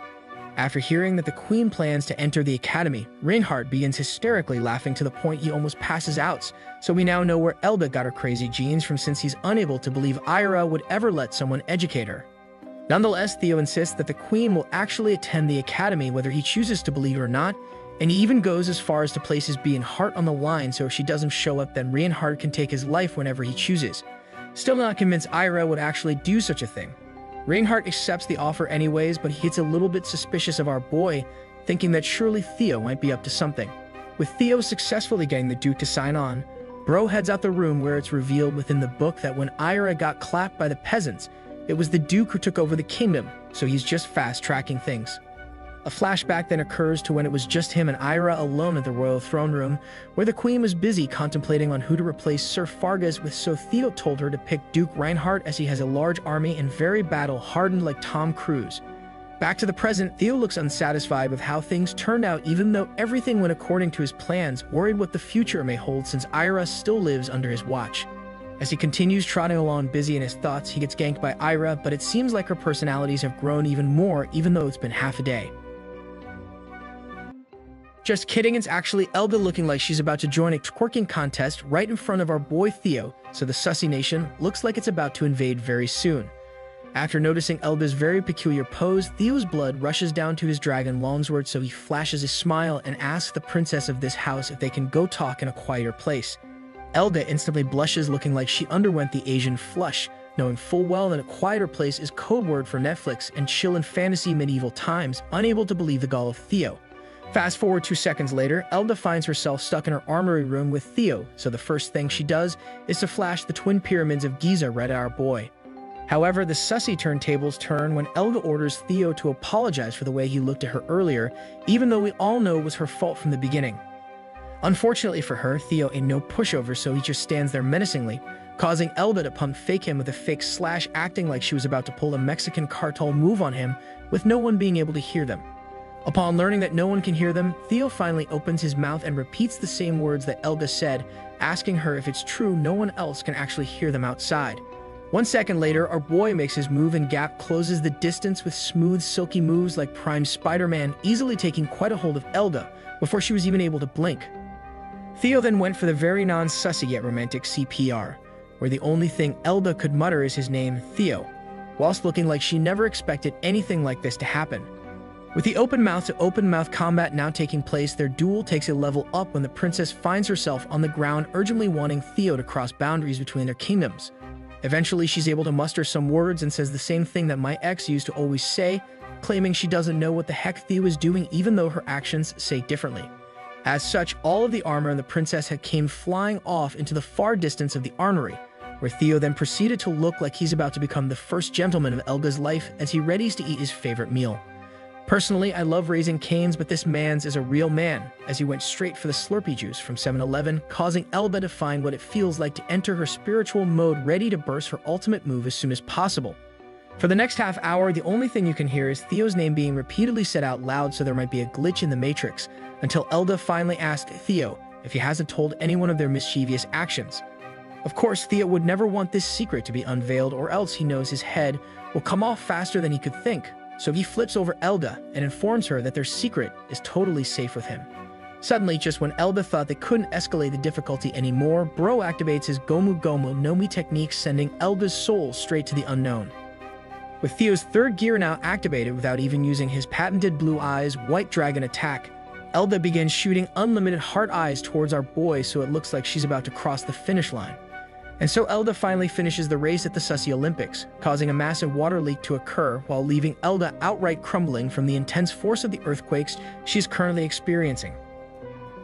After hearing that the queen plans to enter the academy, Reinhardt begins hysterically laughing to the point he almost passes out, so we now know where Elba got her crazy genes from, since he's unable to believe Ira would ever let someone educate her. Nonetheless, Theo insists that the queen will actually attend the academy whether he chooses to believe it or not, and he even goes as far as to place his being heart on the line so if she doesn't show up, then Reinhardt can take his life whenever he chooses. Still not convinced Ira would actually do such a thing. Reinhardt accepts the offer anyways, but he gets a little bit suspicious of our boy, thinking that surely Theo might be up to something. With Theo successfully getting the Duke to sign on, Bro heads out the room where it's revealed within the book that when Ira got clapped by the peasants, it was the Duke who took over the kingdom, so he's just fast-tracking things. A flashback then occurs to when it was just him and Ira alone at the royal throne room, where the queen was busy contemplating on who to replace Sir Fargus with, so Theo told her to pick Duke Reinhardt as he has a large army and very battle-hardened like Tom Cruise. Back to the present, Theo looks unsatisfied with how things turned out even though everything went according to his plans, worried what the future may hold since Ira still lives under his watch. As he continues trotting along busy in his thoughts, he gets ganked by Ira, but it seems like her personalities have grown even more even though it's been half a day. Just kidding, it's actually Elda looking like she's about to join a twerking contest right in front of our boy Theo, so the Sussy Nation looks like it's about to invade very soon. After noticing Elda's very peculiar pose, Theo's blood rushes down to his dragon longsword, so he flashes a smile and asks the princess of this house if they can go talk in a quieter place. Elda instantly blushes, looking like she underwent the Asian flush, knowing full well that a quieter place is code word for Netflix and chill in fantasy medieval times, unable to believe the gall of Theo. Fast forward 2 seconds later, Elda finds herself stuck in her armory room with Theo, so the first thing she does is to flash the twin pyramids of Giza right at our boy. However, the Sussy turntables turn when Elda orders Theo to apologize for the way he looked at her earlier, even though we all know it was her fault from the beginning. Unfortunately for her, Theo ain't no pushover, so he just stands there menacingly, causing Elda to pump fake him with a fake slash, acting like she was about to pull a Mexican cartel move on him, with no one being able to hear them. Upon learning that no one can hear them, Theo finally opens his mouth and repeats the same words that Elda said, asking her if it's true no one else can actually hear them outside. 1 second later, our boy makes his move and Gap closes the distance with smooth, silky moves like Prime Spider-Man, easily taking quite a hold of Elda before she was even able to blink. Theo then went for the very non-sussy yet romantic CPR, where the only thing Elda could mutter is his name, Theo, whilst looking like she never expected anything like this to happen. With the open mouth to open mouth combat now taking place, their duel takes a level up when the princess finds herself on the ground urgently wanting Theo to cross boundaries between their kingdoms. Eventually, she's able to muster some words and says the same thing that my ex used to always say, claiming she doesn't know what the heck Theo is doing even though her actions say differently. As such, all of the armor and the princess had came flying off into the far distance of the armory, where Theo then proceeded to look like he's about to become the first gentleman of Elga's life as he readies to eat his favorite meal. Personally, I love Raising Cane's, but this man's is a real man, as he went straight for the Slurpee juice from 7-Eleven, causing Elba to find what it feels like to enter her spiritual mode, ready to burst her ultimate move as soon as possible. For the next half hour, the only thing you can hear is Theo's name being repeatedly said out loud, so there might be a glitch in the Matrix, until Elda finally asked Theo if he hasn't told anyone of their mischievous actions. Of course, Theo would never want this secret to be unveiled, or else he knows his head will come off faster than he could think. So he flips over Elda and informs her that their secret is totally safe with him. Suddenly, just when Elda thought they couldn't escalate the difficulty anymore, Bro activates his Gomu Gomu no Mi technique, sending Elda's soul straight to the unknown. With Theo's third gear now activated without even using his patented blue eyes white dragon attack, Elda begins shooting unlimited heart eyes towards our boy, so it looks like she's about to cross the finish line. And so Elda finally finishes the race at the Sussy Olympics, causing a massive water leak to occur while leaving Elda outright crumbling from the intense force of the earthquakes she's currently experiencing.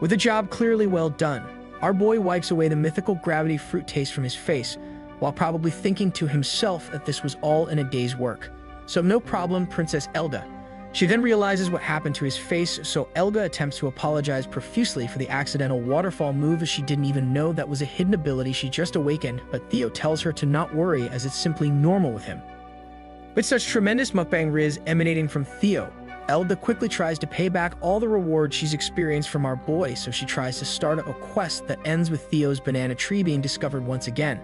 With the job clearly well done, our boy wipes away the mythical gravity fruit taste from his face, while probably thinking to himself that this was all in a day's work. So no problem, Princess Elda. She then realizes what happened to his face, so Elga attempts to apologize profusely for the accidental waterfall move, as she didn't even know that was a hidden ability she just awakened, but Theo tells her to not worry as it's simply normal with him. With such tremendous mukbang riz emanating from Theo, Elda quickly tries to pay back all the rewards she's experienced from our boy, so she tries to start up a quest that ends with Theo's banana tree being discovered once again.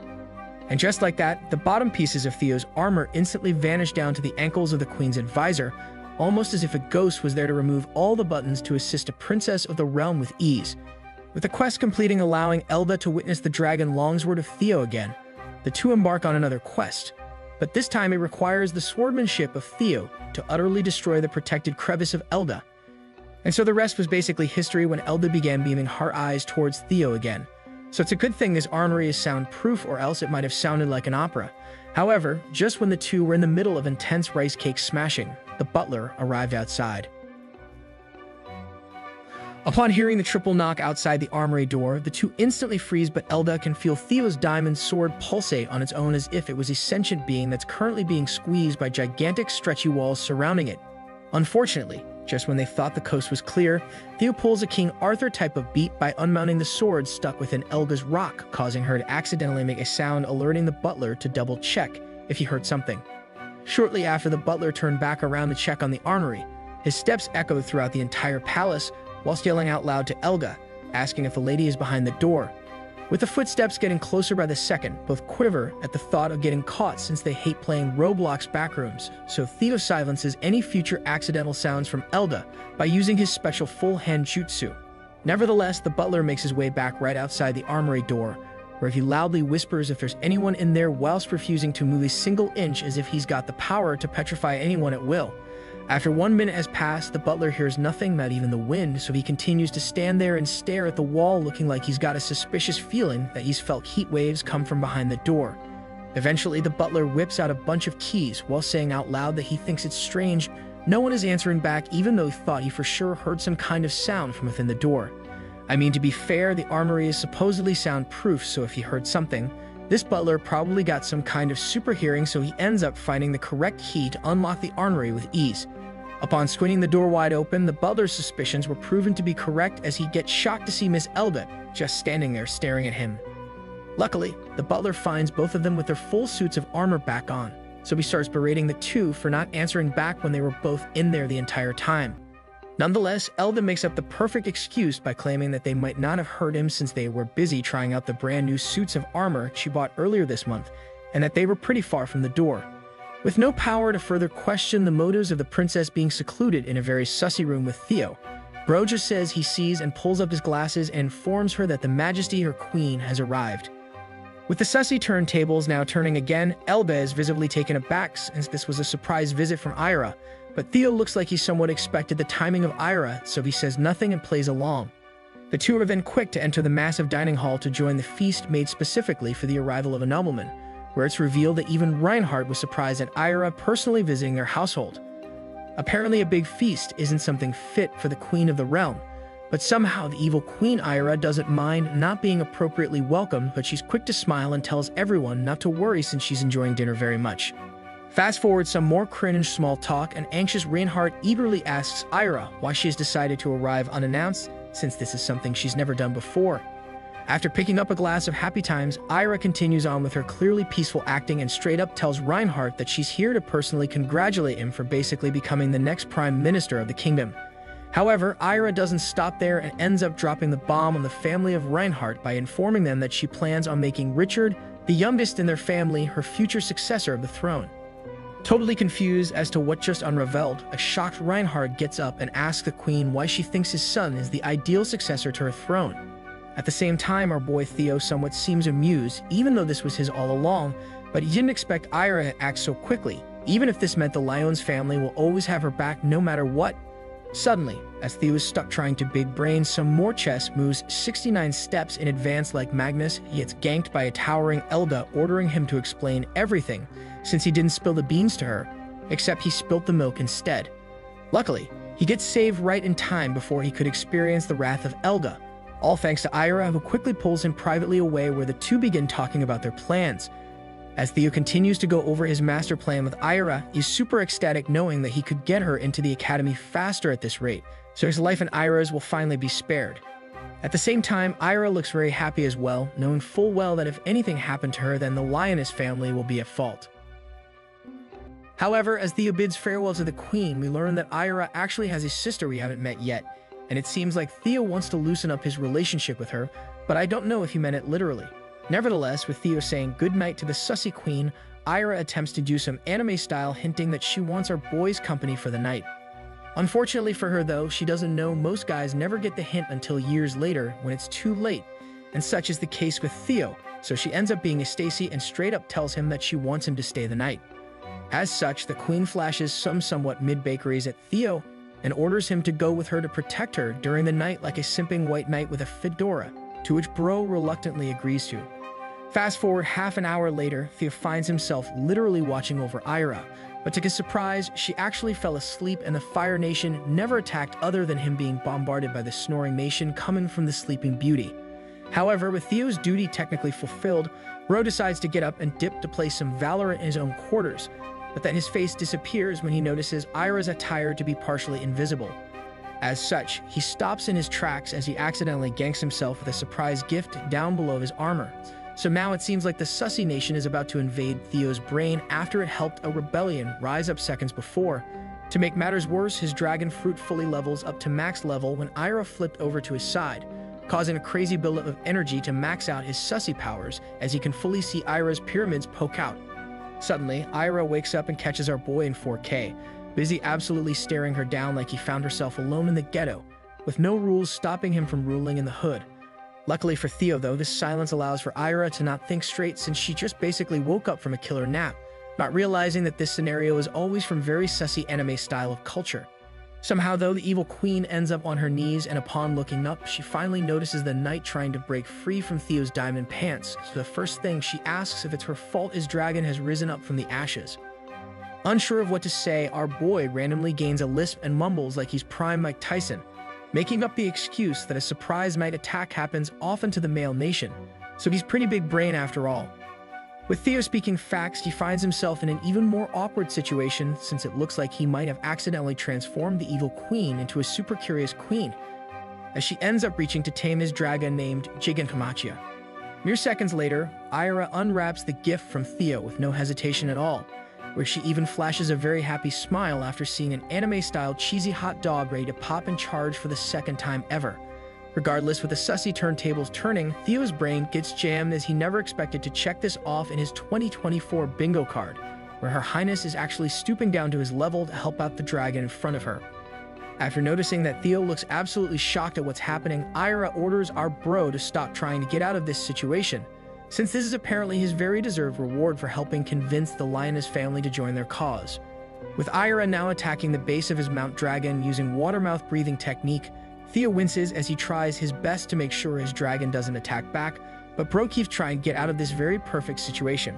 And just like that, the bottom pieces of Theo's armor instantly vanish down to the ankles of the Queen's advisor, almost as if a ghost was there to remove all the buttons to assist a princess of the realm with ease. With the quest completing, allowing Elda to witness the dragon longsword of Theo again, the two embark on another quest, but this time it requires the swordsmanship of Theo to utterly destroy the protected crevice of Elda. And so the rest was basically history when Elda began beaming her eyes towards Theo again. So it's a good thing this armory is soundproof, or else it might have sounded like an opera. However, just when the two were in the middle of intense rice cake smashing, the butler arrived outside. Upon hearing the triple knock outside the armory door, the two instantly freeze, but Elda can feel Theo's diamond sword pulsate on its own as if it was a sentient being that's currently being squeezed by gigantic stretchy walls surrounding it. Unfortunately, just when they thought the coast was clear, Theo pulls a King Arthur type of beat by unmounting the sword stuck within Elda's rock, causing her to accidentally make a sound alerting the butler to double-check if he heard something. Shortly after the butler turned back around to check on the armory, his steps echoed throughout the entire palace, whilst yelling out loud to Elga, asking if the lady is behind the door. With the footsteps getting closer by the second, both quiver at the thought of getting caught since they hate playing Roblox backrooms, so Theo silences any future accidental sounds from Elda by using his special full-hand jutsu. Nevertheless, the butler makes his way back right outside the armory door, where he loudly whispers if there's anyone in there whilst refusing to move a single inch, as if he's got the power to petrify anyone at will. After 1 minute has passed, the butler hears nothing, not even the wind, so he continues to stand there and stare at the wall, looking like he's got a suspicious feeling that he's felt heat waves come from behind the door. Eventually, the butler whips out a bunch of keys while saying out loud that he thinks it's strange no one is answering back, even though he thought he for sure heard some kind of sound from within the door. I mean, to be fair, the armory is supposedly soundproof, so if he heard something, this butler probably got some kind of super hearing, so he ends up finding the correct key to unlock the armory with ease. Upon squinting the door wide open, the butler's suspicions were proven to be correct, as he gets shocked to see Miss Elda just standing there staring at him. Luckily, the butler finds both of them with their full suits of armor back on, so he starts berating the two for not answering back when they were both in there the entire time. Nonetheless, Elda makes up the perfect excuse by claiming that they might not have heard him since they were busy trying out the brand new suits of armor she bought earlier this month, and that they were pretty far from the door. With no power to further question the motives of the princess being secluded in a very sussy room with Theo, Bro just says he sees and pulls up his glasses and informs her that the Majesty, her queen, has arrived. With the sussy turntables now turning again, Elba is visibly taken aback since this was a surprise visit from Ira, but Theo looks like he somewhat expected the timing of Ira, so he says nothing and plays along. The two are then quick to enter the massive dining hall to join the feast made specifically for the arrival of a nobleman, where it's revealed that even Reinhardt was surprised at Ira personally visiting their household. Apparently a big feast isn't something fit for the queen of the realm, but somehow the evil Queen Ira doesn't mind not being appropriately welcomed, but she's quick to smile and tells everyone not to worry since she's enjoying dinner very much. Fast forward some more cringe small talk, and anxious Reinhardt eagerly asks Ira why she has decided to arrive unannounced, since this is something she's never done before. After picking up a glass of happy times, Ira continues on with her clearly peaceful acting and straight up tells Reinhardt that she's here to personally congratulate him for basically becoming the next prime minister of the kingdom. However, Ira doesn't stop there and ends up dropping the bomb on the family of Reinhardt by informing them that she plans on making Richard, the youngest in their family, her future successor of the throne. Totally confused as to what just unraveled, a shocked Reinhardt gets up and asks the queen why she thinks his son is the ideal successor to her throne. At the same time, our boy Theo somewhat seems amused, even though this was his all along, but he didn't expect Ira to act so quickly, even if this meant the Lyons family will always have her back no matter what. Suddenly, as Theo is stuck trying to big brain some more chess moves 69 steps in advance like Magnus, he gets ganked by a towering Elda ordering him to explain everything, since he didn't spill the beans to her, except he spilt the milk instead. Luckily, he gets saved right in time before he could experience the wrath of Elga, all thanks to Ira, who quickly pulls him privately away, where the two begin talking about their plans. As Theo continues to go over his master plan with Ira, he's super ecstatic knowing that he could get her into the academy faster at this rate, so his life and Ira's will finally be spared. At the same time, Ira looks very happy as well, knowing full well that if anything happened to her, then the Lioness family will be at fault. However, as Theo bids farewell to the queen, we learn that Ira actually has a sister we haven't met yet, and it seems like Theo wants to loosen up his relationship with her, but I don't know if he meant it literally. Nevertheless, with Theo saying goodnight to the sussy queen, Ira attempts to do some anime style, hinting that she wants our boy's company for the night. Unfortunately for her though, she doesn't know most guys never get the hint until years later when it's too late, and such is the case with Theo, so she ends up being a Stacy and straight up tells him that she wants him to stay the night. As such, the queen flashes some somewhat mid-bakeries at Theo and orders him to go with her to protect her during the night like a simping white knight with a fedora, to which Bro reluctantly agrees to. Fast forward half an hour later, Theo finds himself literally watching over Ira, but to his surprise, she actually fell asleep and the Fire Nation never attacked other than him being bombarded by the snoring nation coming from the Sleeping Beauty. However, with Theo's duty technically fulfilled, Bro decides to get up and dip to play some Valor in his own quarters, but then his face disappears when he notices Ira's attire to be partially invisible. As such, he stops in his tracks as he accidentally ganks himself with a surprise gift down below his armor. So now it seems like the Sussy Nation is about to invade Theo's brain after it helped a rebellion rise up seconds before. To make matters worse, his dragon fruit fully levels up to max level when Ira flipped over to his side, causing a crazy buildup of energy to max out his Sussy powers as he can fully see Ira's pyramids poke out. Suddenly, Ira wakes up and catches our boy in 4K, busy absolutely staring her down like he found herself alone in the ghetto, with no rules stopping him from ruling in the hood. Luckily for Theo, though, this silence allows for Ira to not think straight since she just basically woke up from a killer nap, not realizing that this scenario is always from very sussy anime style of culture. Somehow, though, the evil queen ends up on her knees, and upon looking up, she finally notices the knight trying to break free from Theo's diamond pants, so the first thing she asks if it's her fault his dragon has risen up from the ashes. Unsure of what to say, our boy randomly gains a lisp and mumbles like he's prime Mike Tyson, making up the excuse that a surprise night attack happens often to the male nation, so he's pretty big brain after all. With Theo speaking facts, he finds himself in an even more awkward situation since it looks like he might have accidentally transformed the evil queen into a super curious queen, as she ends up reaching to tame his dragon named Gigantomachia. Mere seconds later, Ira unwraps the gift from Theo with no hesitation at all, where she even flashes a very happy smile after seeing an anime-style cheesy hot dog ready to pop and charge for the second time ever. Regardless, with the sussy turntables turning, Theo's brain gets jammed as he never expected to check this off in his 2024 bingo card, where Her Highness is actually stooping down to his level to help out the dragon in front of her. After noticing that Theo looks absolutely shocked at what's happening, Ira orders our bro to stop trying to get out of this situation, since this is apparently his very deserved reward for helping convince the lioness family to join their cause. With Ira now attacking the base of his Mount Dragon using watermouth breathing technique, Theo winces as he tries his best to make sure his dragon doesn't attack back, but Bro keeps trying to get out of this very perfect situation.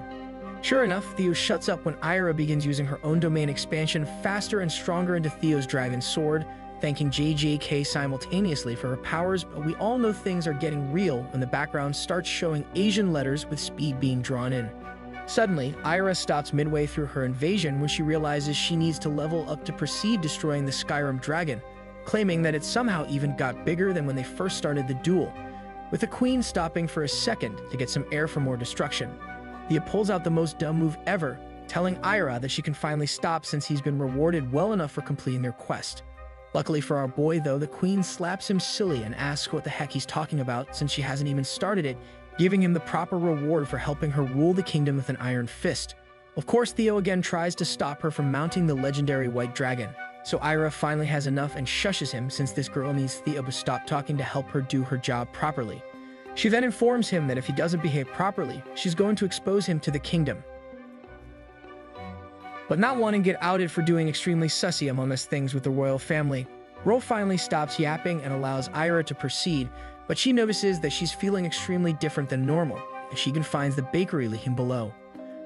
Sure enough, Theo shuts up when Ira begins using her own domain expansion faster and stronger into Theo's dragon sword, thanking JJK simultaneously for her powers, but we all know things are getting real when the background starts showing Asian letters with speed being drawn in. Suddenly, Ira stops midway through her invasion when she realizes she needs to level up to proceed destroying the Skyrim dragon, claiming that it somehow even got bigger than when they first started the duel, with the queen stopping for a second to get some air for more destruction. Thea pulls out the most dumb move ever, telling Ira that she can finally stop since he's been rewarded well enough for completing their quest. Luckily for our boy, though, the queen slaps him silly and asks what the heck he's talking about since she hasn't even started it, giving him the proper reward for helping her rule the kingdom with an iron fist. Of course, Theo again tries to stop her from mounting the legendary white dragon, so Ira finally has enough and shushes him since this girl needs Theo to stop talking to help her do her job properly. She then informs him that if he doesn't behave properly, she's going to expose him to the kingdom. But not wanting to get outed for doing extremely sussy among us things with the royal family, Ro finally stops yapping and allows Ira to proceed, but she notices that she's feeling extremely different than normal, as she finds the bakery leaking below.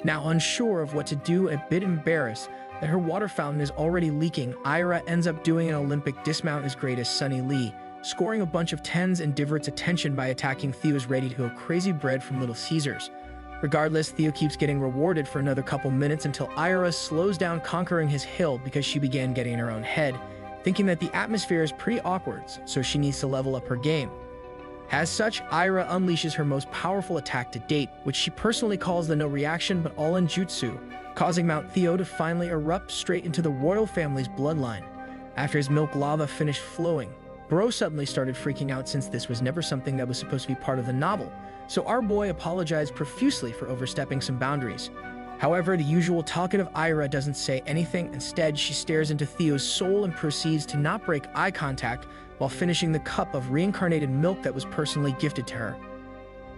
Now unsure of what to do and a bit embarrassed that her water fountain is already leaking, Ira ends up doing an Olympic dismount as great as Sunny Lee, scoring a bunch of 10s and diverts attention by attacking Theo's ready-to-go crazy bread from Little Caesars. Regardless, Theo keeps getting rewarded for another couple minutes until Ira slows down conquering his hill because she began getting in her own head, thinking that the atmosphere is pretty awkward, so she needs to level up her game. As such, Ira unleashes her most powerful attack to date, which she personally calls the no reaction but all-in jutsu, causing Mount Theo to finally erupt straight into the royal family's bloodline. After his milk lava finished flowing, Bro suddenly started freaking out since this was never something that was supposed to be part of the novel, so our boy apologized profusely for overstepping some boundaries. However, the usual talkative Ira doesn't say anything. Instead, she stares into Theo's soul and proceeds to not break eye contact while finishing the cup of reincarnated milk that was personally gifted to her.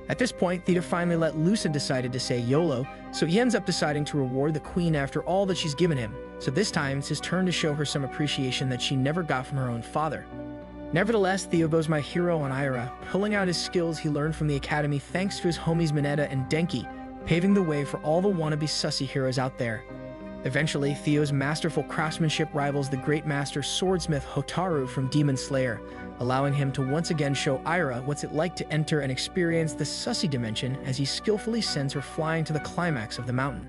At this point, Theo finally let loose and decided to say YOLO, so he ends up deciding to reward the queen after all that she's given him. So this time, it's his turn to show her some appreciation that she never got from her own father. Nevertheless, Theo goes my hero on Aira, pulling out his skills he learned from the academy thanks to his homies Mineta and Denki, paving the way for all the wannabe Sussy heroes out there. Eventually, Theo's masterful craftsmanship rivals the great master swordsmith Hotaru from Demon Slayer, allowing him to once again show Aira what's it like to enter and experience the Sussy dimension as he skillfully sends her flying to the climax of the mountain.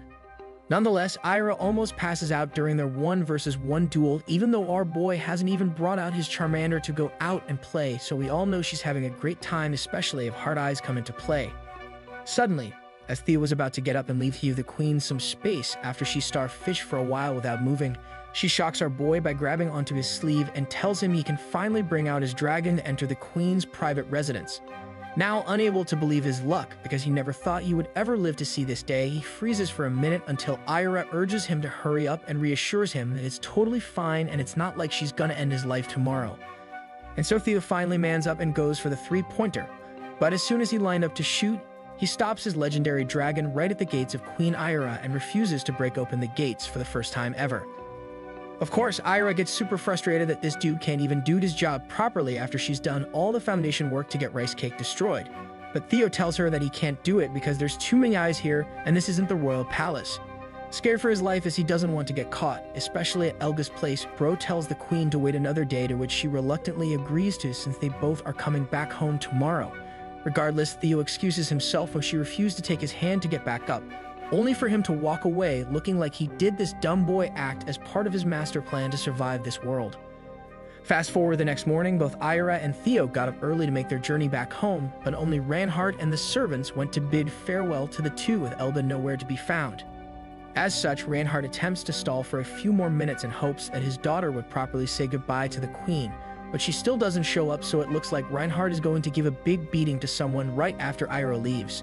Nonetheless, Aira almost passes out during their 1-versus-1 duel, even though our boy hasn't even brought out his Charmander to go out and play, so we all know she's having a great time, especially if Hard Eyes come into play. Suddenly, as Theo was about to get up and leave the queen some space after she starfished for a while without moving, she shocks our boy by grabbing onto his sleeve and tells him he can finally bring out his dragon to enter the queen's private residence. Now, unable to believe his luck because he never thought he would ever live to see this day, he freezes for a minute until Aira urges him to hurry up and reassures him that it's totally fine and it's not like she's gonna end his life tomorrow. And so Theo finally mans up and goes for the three-pointer, but as soon as he lined up to shoot, he stops his legendary dragon right at the gates of Queen Aira and refuses to break open the gates for the first time ever. Of course, Aira gets super frustrated that this dude can't even do his job properly after she's done all the foundation work to get Rice Cake destroyed. But Theo tells her that he can't do it because there's too many eyes here and this isn't the royal palace. Scared for his life as he doesn't want to get caught, especially at Elga's place, Bro tells the queen to wait another day, to which she reluctantly agrees to since they both are coming back home tomorrow. Regardless, Theo excuses himself when she refused to take his hand to get back up, only for him to walk away looking like he did this dumb boy act as part of his master plan to survive this world. Fast forward the next morning, both Aira and Theo got up early to make their journey back home, but only Reinhardt and the servants went to bid farewell to the two with Elga nowhere to be found. As such, Reinhardt attempts to stall for a few more minutes in hopes that his daughter would properly say goodbye to the queen, but she still doesn't show up, so it looks like Reinhardt is going to give a big beating to someone right after Aira leaves.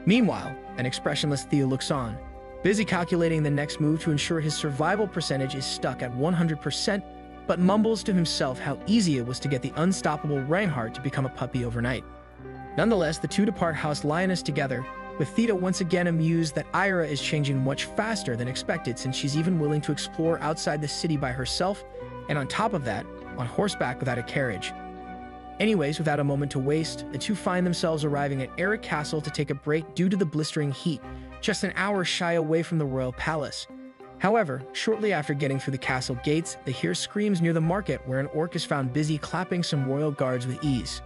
Meanwhile, an expressionless Theo looks on, busy calculating the next move to ensure his survival percentage is stuck at 100%, but mumbles to himself how easy it was to get the unstoppable Reinhardt to become a puppy overnight. Nonetheless, the two depart House Lioness together, with Theo once again amused that Aira is changing much faster than expected since she's even willing to explore outside the city by herself, and on top of that, on horseback without a carriage. Anyways, without a moment to waste, the two find themselves arriving at Eric Castle to take a break due to the blistering heat, just an hour shy away from the royal palace. However, shortly after getting through the castle gates, they hear screams near the market where an orc is found busy clapping some royal guards with ease.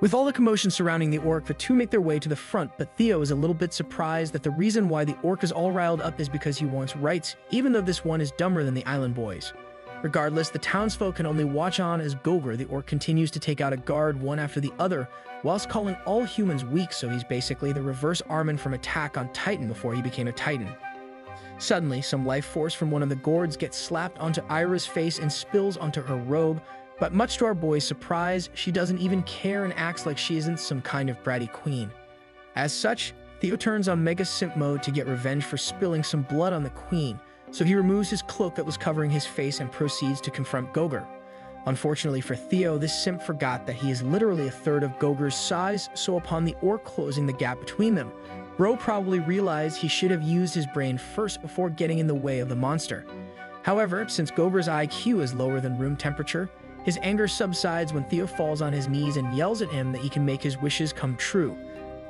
With all the commotion surrounding the orc, the two make their way to the front, but Theo is a little bit surprised that the reason why the orc is all riled up is because he wants rights, even though this one is dumber than the island boys. Regardless, the townsfolk can only watch on as Gogor, the orc, continues to take out a guard one after the other, whilst calling all humans weak, so he's basically the reverse Armin from Attack on Titan before he became a Titan. Suddenly, some life force from one of the gourds gets slapped onto Aira's face and spills onto her robe, but much to our boy's surprise, she doesn't even care and acts like she isn't some kind of bratty queen. As such, Theo turns on Mega Simp mode to get revenge for spilling some blood on the queen, so he removes his cloak that was covering his face and proceeds to confront Gogor. Unfortunately for Theo, this simp forgot that he is literally a third of Gogor's size, so upon the orc closing the gap between them, Bro probably realized he should have used his brain first before getting in the way of the monster. However, since Gogor's IQ is lower than room temperature, his anger subsides when Theo falls on his knees and yells at him that he can make his wishes come true.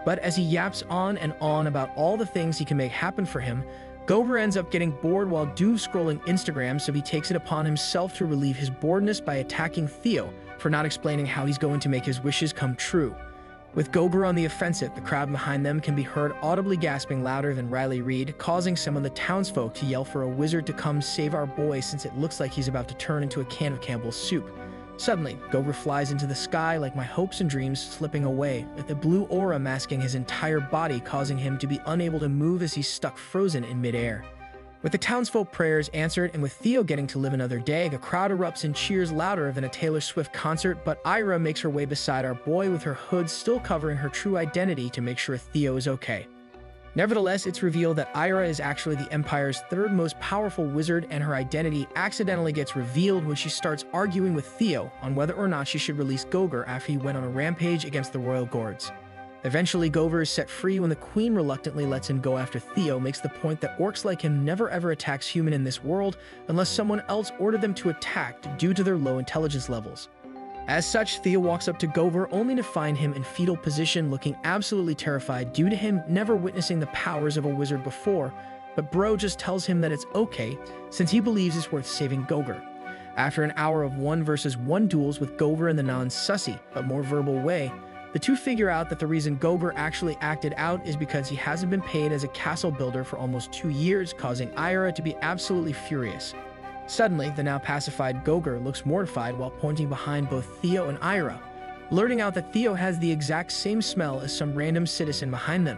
But as he yaps on and on about all the things he can make happen for him, Gogor ends up getting bored while scrolling Instagram, so he takes it upon himself to relieve his boredness by attacking Theo for not explaining how he's going to make his wishes come true. With Gogor on the offensive, the crowd behind them can be heard audibly gasping louder than Riley Reid, causing some of the townsfolk to yell for a wizard to come save our boy since it looks like he's about to turn into a can of Campbell's soup. Suddenly, Gogor flies into the sky like my hopes and dreams slipping away, with the blue aura masking his entire body, causing him to be unable to move as he's stuck frozen in midair. With the townsfolk prayers answered and with Theo getting to live another day, the crowd erupts in cheers louder than a Taylor Swift concert, but Aira makes her way beside our boy with her hood still covering her true identity to make sure Theo is okay. Nevertheless, it's revealed that Ira is actually the Empire's third most powerful wizard, and her identity accidentally gets revealed when she starts arguing with Theo on whether or not she should release Gogor after he went on a rampage against the royal guards. Eventually, Gogor is set free when the queen reluctantly lets him go after Theo makes the point that orcs like him never ever attacks human in this world unless someone else ordered them to attack due to their low intelligence levels. As such, Theo walks up to Gogor only to find him in fetal position looking absolutely terrified due to him never witnessing the powers of a wizard before, but Bro just tells him that it's okay since he believes it's worth saving Gogor. After an hour of 1-versus-1 duels with Gogor in the non-Sussy but more verbal way, the two figure out that the reason Gogor actually acted out is because he hasn't been paid as a castle builder for almost 2 years, causing Ira to be absolutely furious. Suddenly, the now pacified Gogor looks mortified while pointing behind both Theo and Ira, blurting out that Theo has the exact same smell as some random citizen behind them.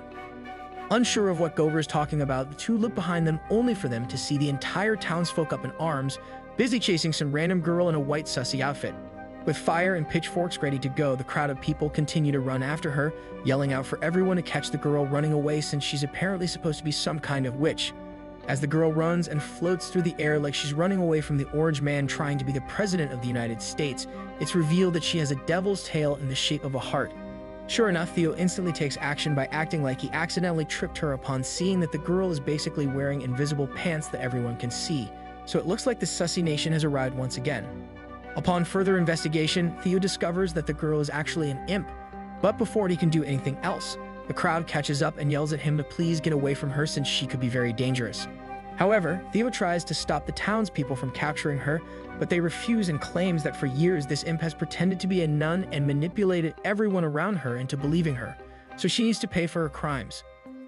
Unsure of what Gogor is talking about, the two look behind them only for them to see the entire townsfolk up in arms, busy chasing some random girl in a white Sussy outfit. With fire and pitchforks ready to go, the crowd of people continue to run after her, yelling out for everyone to catch the girl running away since she's apparently supposed to be some kind of witch. As the girl runs and floats through the air like she's running away from the orange man trying to be the president of the United States, it's revealed that she has a devil's tail in the shape of a heart. Sure enough, Theo instantly takes action by acting like he accidentally tripped her upon seeing that the girl is basically wearing invisible pants that everyone can see, so it looks like the Sussy Nation has arrived once again. Upon further investigation, Theo discovers that the girl is actually an imp, but before he can do anything else, the crowd catches up and yells at him to please get away from her since she could be very dangerous. However, Theo tries to stop the townspeople from capturing her, but they refuse and claims that for years this imp has pretended to be a nun and manipulated everyone around her into believing her, so she needs to pay for her crimes.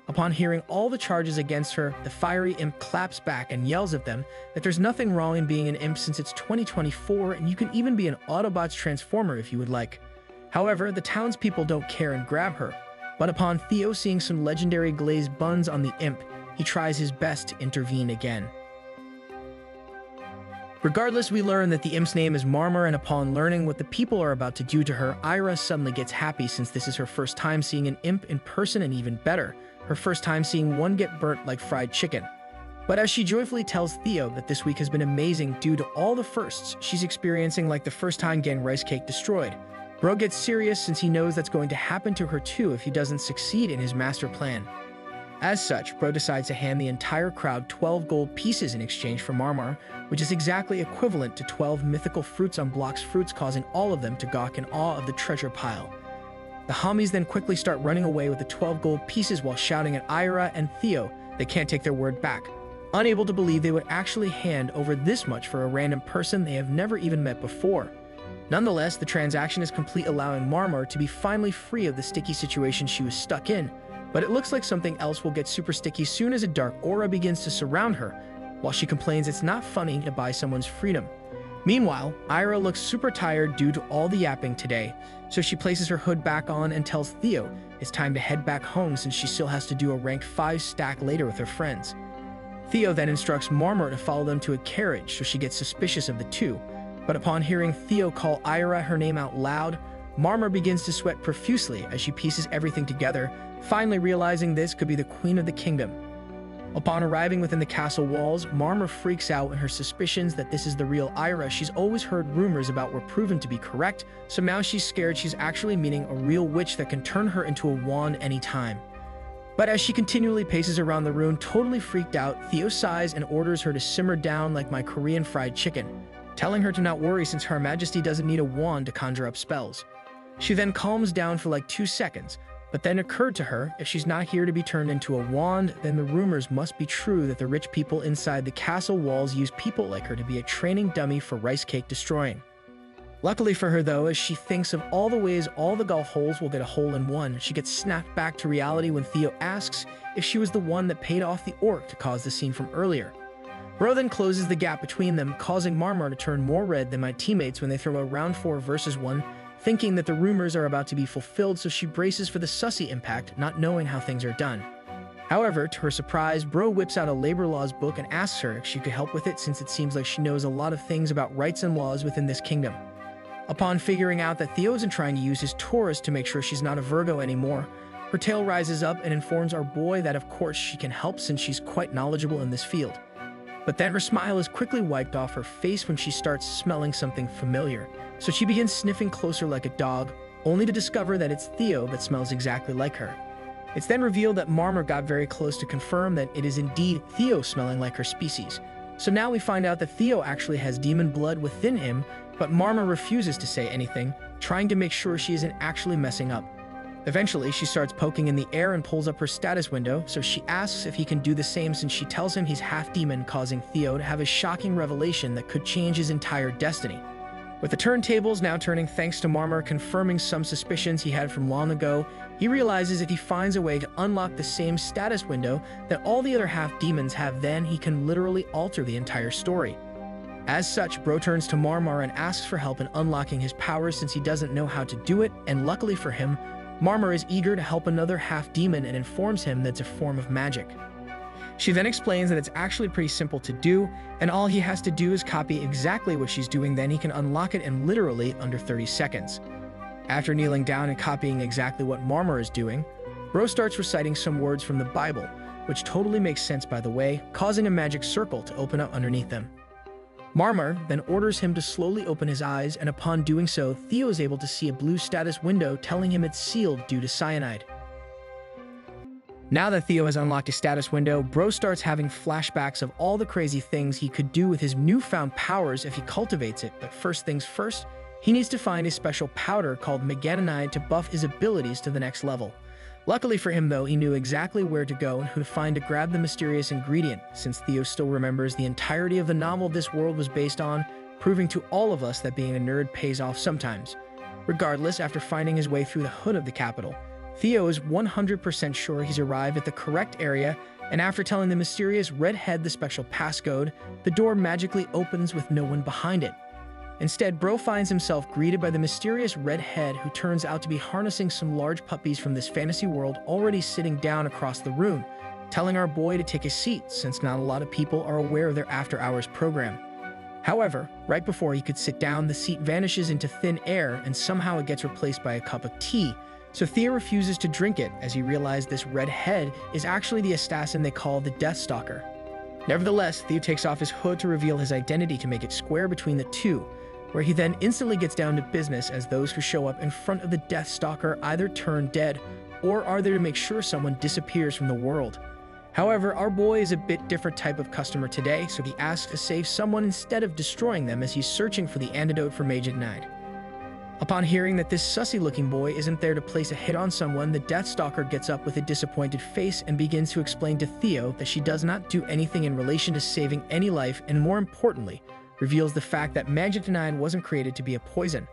Upon hearing all the charges against her, the fiery imp claps back and yells at them that there's nothing wrong in being an imp since it's 2024 and you can even be an Autobots transformer if you would like. However, the townspeople don't care and grab her, but upon Theo seeing some legendary glazed buns on the imp, he tries his best to intervene again. Regardless, we learn that the imp's name is Marmor, and upon learning what the people are about to do to her, Ira suddenly gets happy since this is her first time seeing an imp in person, and even better, her first time seeing one get burnt like fried chicken. But as she joyfully tells Theo that this week has been amazing due to all the firsts she's experiencing, like the first time getting rice cake destroyed, Bro gets serious since he knows that's going to happen to her too if he doesn't succeed in his master plan. As such, Bro decides to hand the entire crowd 12 gold pieces in exchange for Marmor, which is exactly equivalent to 12 mythical fruits on blocks fruits, causing all of them to gawk in awe of the treasure pile. The homies then quickly start running away with the 12 gold pieces while shouting at Ira and Theo they can't take their word back, unable to believe they would actually hand over this much for a random person they have never even met before. Nonetheless, the transaction is complete, allowing Marmor to be finally free of the sticky situation she was stuck in, but it looks like something else will get super sticky soon as a dark aura begins to surround her, while she complains it's not funny to buy someone's freedom. Meanwhile, Ira looks super tired due to all the yapping today, so she places her hood back on and tells Theo it's time to head back home since she still has to do a rank 5 stack later with her friends. Theo then instructs Marmor to follow them to a carriage, so she gets suspicious of the two, but upon hearing Theo call Ira her name out loud, Marmor begins to sweat profusely as she pieces everything together, finally realizing this could be the Queen of the Kingdom. Upon arriving within the castle walls, Marmor freaks out when her suspicions that this is the real Ira she's always heard rumors about were proven to be correct, so now she's scared she's actually meeting a real witch that can turn her into a wand anytime. But as she continually paces around the room, totally freaked out, Theo sighs and orders her to simmer down like my Korean fried chicken, telling her to not worry since Her Majesty doesn't need a wand to conjure up spells. She then calms down for like 2 seconds, but then occurred to her, if she's not here to be turned into a wand, then the rumors must be true that the rich people inside the castle walls use people like her to be a training dummy for rice cake destroying. Luckily for her though, as she thinks of all the ways all the golf holes will get a hole in one, she gets snapped back to reality when Theo asks if she was the one that paid off the orc to cause the scene from earlier. Bro then closes the gap between them, causing Marmor to turn more red than my teammates when they throw a round 4 versus 1, thinking that the rumors are about to be fulfilled, so she braces for the Sussy impact, not knowing how things are done. However, to her surprise, Bro whips out a labor laws book and asks her if she could help with it since it seems like she knows a lot of things about rights and laws within this kingdom. Upon figuring out that Theo isn't trying to use his Taurus to make sure she's not a Virgo anymore, Her tail rises up and informs our boy that of course she can help since she's quite knowledgeable in this field. But then her smile is quickly wiped off her face when she starts smelling something familiar. So she begins sniffing closer like a dog, only to discover that it's Theo that smells exactly like her. It's then revealed that Marmor got very close to confirm that it is indeed Theo smelling like her species. So now we find out that Theo actually has demon blood within him, but Marmor refuses to say anything, trying to make sure she isn't actually messing up. Eventually, she starts poking in the air and pulls up her status window, so she asks if he can do the same since she tells him he's half demon, causing Theo to have a shocking revelation that could change his entire destiny. With the turntables now turning thanks to Marmor confirming some suspicions he had from long ago, he realizes if he finds a way to unlock the same status window that all the other half-demons have, then he can literally alter the entire story. As such, Bro turns to Marmor and asks for help in unlocking his powers since he doesn't know how to do it, and luckily for him, Marmor is eager to help another half-demon and informs him that it's a form of magic. She then explains that it's actually pretty simple to do, and all he has to do is copy exactly what she's doing, then he can unlock it in literally under 30 seconds. After kneeling down and copying exactly what Marmor is doing, Bro starts reciting some words from the Bible, which totally makes sense by the way, causing a magic circle to open up underneath them. Marmor then orders him to slowly open his eyes, and upon doing so, Theo is able to see a blue status window telling him it's sealed due to cyanide. Now that Theo has unlocked his status window, Bro starts having flashbacks of all the crazy things he could do with his newfound powers if he cultivates it, but first things first, he needs to find a special powder called Megatonide to buff his abilities to the next level. Luckily for him though, he knew exactly where to go and who to find to grab the mysterious ingredient, since Theo still remembers the entirety of the novel this world was based on, proving to all of us that being a nerd pays off sometimes. Regardless, after finding his way through the hood of the capital, Theo is 100% sure he's arrived at the correct area, and after telling the mysterious redhead the special passcode, the door magically opens with no one behind it. Instead, Bro finds himself greeted by the mysterious redhead who turns out to be harnessing some large puppies from this fantasy world already sitting down across the room, telling our boy to take a seat since not a lot of people are aware of their after-hours program. However, right before he could sit down, the seat vanishes into thin air and somehow it gets replaced by a cup of tea, so Theo refuses to drink it as he realizes this redhead is actually the assassin they call the Deathstalker. Nevertheless, Theo takes off his hood to reveal his identity to make it square between the two, where he then instantly gets down to business as those who show up in front of the Deathstalker either turn dead or are there to make sure someone disappears from the world. However, our boy is a bit different type of customer today, so he asks to save someone instead of destroying them as he's searching for the antidote for Megatonide. Upon hearing that this sussy-looking boy isn't there to place a hit on someone, the Deathstalker gets up with a disappointed face and begins to explain to Theo that she does not do anything in relation to saving any life, and more importantly, reveals the fact that Megatonide wasn't created to be a poison.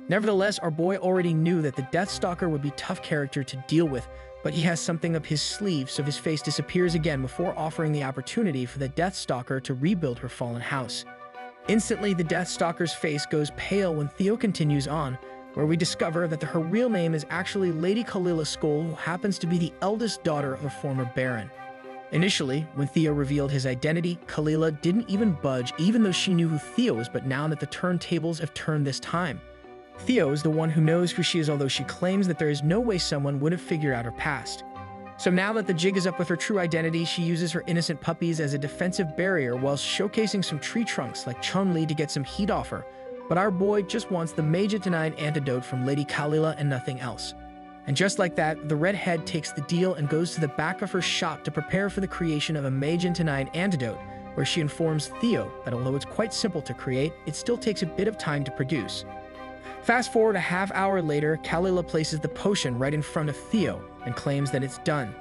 Nevertheless, our boy already knew that the Deathstalker would be a tough character to deal with, but he has something up his sleeve, so his face disappears again before offering the opportunity for the Deathstalker to rebuild her fallen house. Instantly, the Deathstalker's face goes pale when Theo continues on, where we discover that her real name is actually Lady Kalila Skoll, who happens to be the eldest daughter of a former baron. Initially, when Theo revealed his identity, Kalila didn't even budge even though she knew who Theo was, but now that the turntables have turned this time, Theo is the one who knows who she is, although she claims that there is no way someone would have figured out her past. So now that the jig is up with her true identity, she uses her innocent puppies as a defensive barrier while showcasing some tree trunks like Chun-Li to get some heat off her. But our boy just wants the Megatonide antidote from Lady Kalila and nothing else. And just like that, the redhead takes the deal and goes to the back of her shop to prepare for the creation of a Megatonide antidote, where she informs Theo that although it's quite simple to create, it still takes a bit of time to produce. Fast forward a half hour later, Kalila places the potion right in front of Theo and claims that it's done.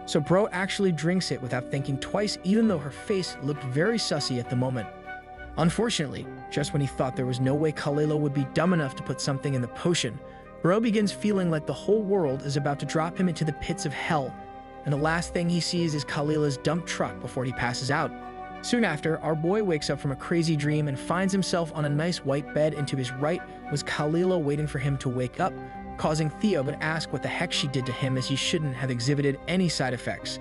So Bro actually drinks it without thinking twice, even though her face looked very sussy at the moment. Unfortunately, just when he thought there was no way Kalila would be dumb enough to put something in the potion, Bro begins feeling like the whole world is about to drop him into the pits of hell, and the last thing he sees is Kalila's dump truck before he passes out. Soon after, our boy wakes up from a crazy dream and finds himself on a nice white bed, and to his right was Kalila waiting for him to wake up, causing Theo to ask what the heck she did to him as he shouldn't have exhibited any side effects.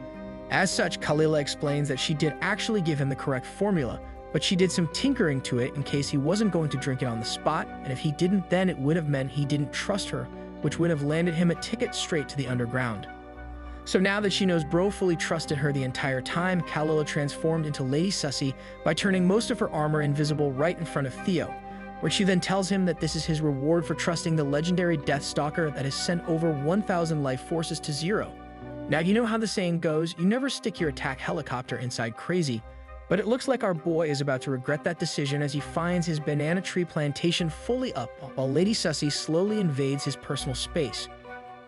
As such, Kalila explains that she did actually give him the correct formula, but she did some tinkering to it in case he wasn't going to drink it on the spot, and if he didn't, then it would have meant he didn't trust her, which would have landed him a ticket straight to the underground. So now that she knows Bro fully trusted her the entire time, Kalila transformed into Lady Sussy by turning most of her armor invisible right in front of Theo, where she then tells him that this is his reward for trusting the legendary Deathstalker that has sent over 1,000 life forces to zero. Now, you know how the saying goes, you never stick your attack helicopter inside crazy, but it looks like our boy is about to regret that decision as he finds his banana tree plantation fully up while Lady Sussy slowly invades his personal space.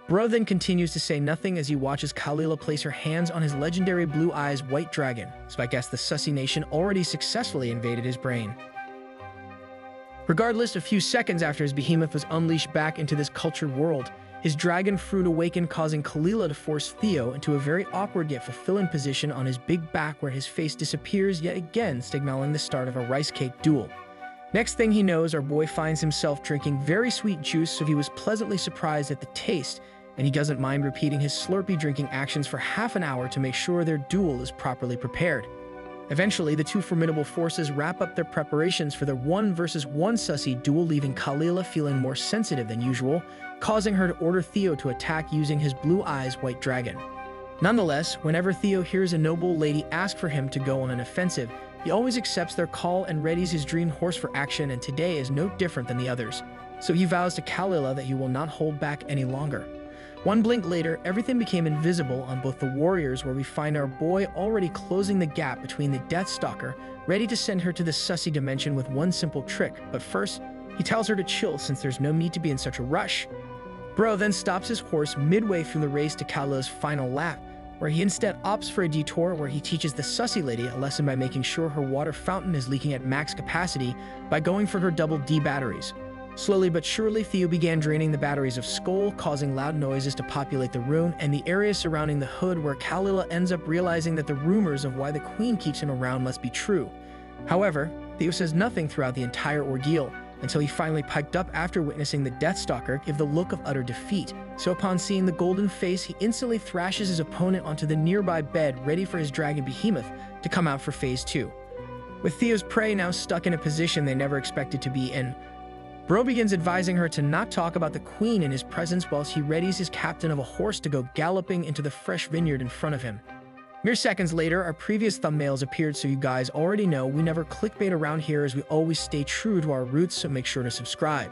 Bro then continues to say nothing as he watches Kalila place her hands on his legendary Blue Eyes White Dragon, so I guess the Sussy Nation already successfully invaded his brain. Regardless, a few seconds after his behemoth was unleashed back into this cultured world, his dragon fruit awakened, causing Kalila to force Theo into a very awkward yet fulfilling position on his big back where his face disappears yet again, signaling the start of a rice cake duel. Next thing he knows, our boy finds himself drinking very sweet juice, so he was pleasantly surprised at the taste, and he doesn't mind repeating his Slurpee drinking actions for half an hour to make sure their duel is properly prepared. Eventually, the two formidable forces wrap up their preparations for their 1-versus-1 Sussy duel, leaving Kalila feeling more sensitive than usual, causing her to order Theo to attack using his Blue Eyes White Dragon. Nonetheless, whenever Theo hears a noble lady ask for him to go on an offensive, he always accepts their call and readies his dream horse for action, and today is no different than the others. So he vows to Kalila that he will not hold back any longer. One blink later, everything became invisible on both the warriors, where we find our boy already closing the gap between the Deathstalker, ready to send her to the Sussy dimension with one simple trick. But first, he tells her to chill since there's no need to be in such a rush. Bro then stops his horse midway through the race to Kalila's final lap, where he instead opts for a detour where he teaches the Sussy lady a lesson by making sure her water fountain is leaking at max capacity by going for her double D batteries. Slowly but surely, Theo began draining the batteries of Skull, causing loud noises to populate the room and the area surrounding the hood, where Kalila ends up realizing that the rumors of why the queen keeps him around must be true. However, Theo says nothing throughout the entire ordeal, until he finally piped up after witnessing the Deathstalker give the look of utter defeat. So upon seeing the golden face, he instantly thrashes his opponent onto the nearby bed, ready for his dragon behemoth to come out for phase 2. With Theo's prey now stuck in a position they never expected to be in, Bro begins advising her to not talk about the queen in his presence whilst he readies his captain of a horse to go galloping into the fresh vineyard in front of him. Mere seconds later, our previous thumbnails appeared, so you guys already know we never clickbait around here as we always stay true to our roots, so make sure to subscribe.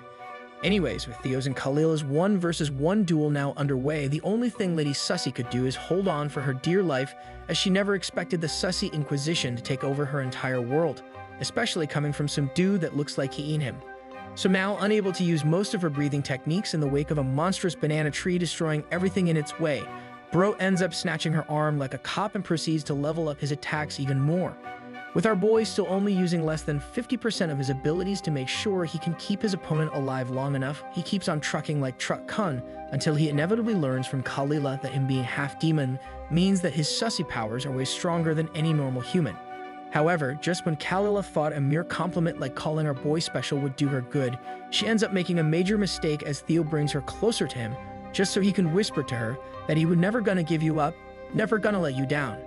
Anyways, with Theo's and Kalila's 1-versus-1 duel now underway, the only thing Lady Sussy could do is hold on for her dear life, as she never expected the Sussy Inquisition to take over her entire world, especially coming from some dude that looks like he ain't him. So now, unable to use most of her breathing techniques in the wake of a monstrous banana tree destroying everything in its way, Bro ends up snatching her arm like a cop and proceeds to level up his attacks even more. With our boy still only using less than 50% of his abilities to make sure he can keep his opponent alive long enough, he keeps on trucking like truck-kun until he inevitably learns from Kalila that him being half-demon means that his Sussy powers are way stronger than any normal human. However, just when Kalila thought a mere compliment like calling our boy special would do her good, she ends up making a major mistake as Theo brings her closer to him, just so he can whisper to her that he would never gonna give you up, never gonna let you down.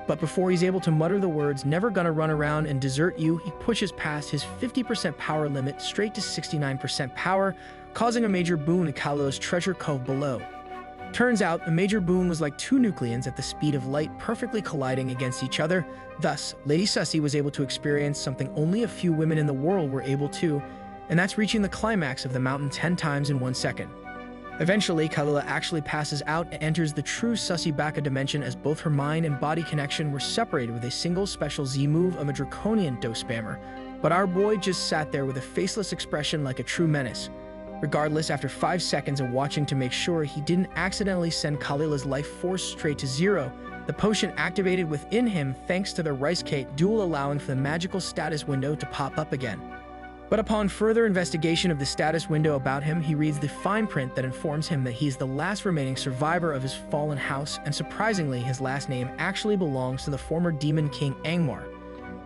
But before he's able to mutter the words, never gonna run around and desert you, he pushes past his 50% power limit straight to 69% power, causing a major boon to Kalila's treasure cove below. Turns out, a major boon was like two nucleons at the speed of light perfectly colliding against each other. Thus, Lady Sussy was able to experience something only a few women in the world were able to, and that's reaching the climax of the mountain 10 times in 1 second. Eventually, Kalila actually passes out and enters the true Sussy Baka dimension, as both her mind and body connection were separated with a single special Z move of a draconian dose spammer. But our boy just sat there with a faceless expression like a true menace. Regardless, after 5 seconds of watching to make sure he didn't accidentally send Kalila's life force straight to zero, the potion activated within him thanks to the rice cake duel, allowing for the magical status window to pop up again. But upon further investigation of the status window about him, he reads the fine print that informs him that he's the last remaining survivor of his fallen house, and surprisingly, his last name actually belongs to the former Demon King Angmar.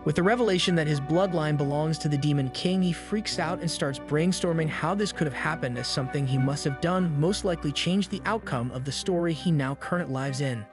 With the revelation that his bloodline belongs to the Demon King, he freaks out and starts brainstorming how this could have happened, as something he must have done most likely changed the outcome of the story he now currently lives in.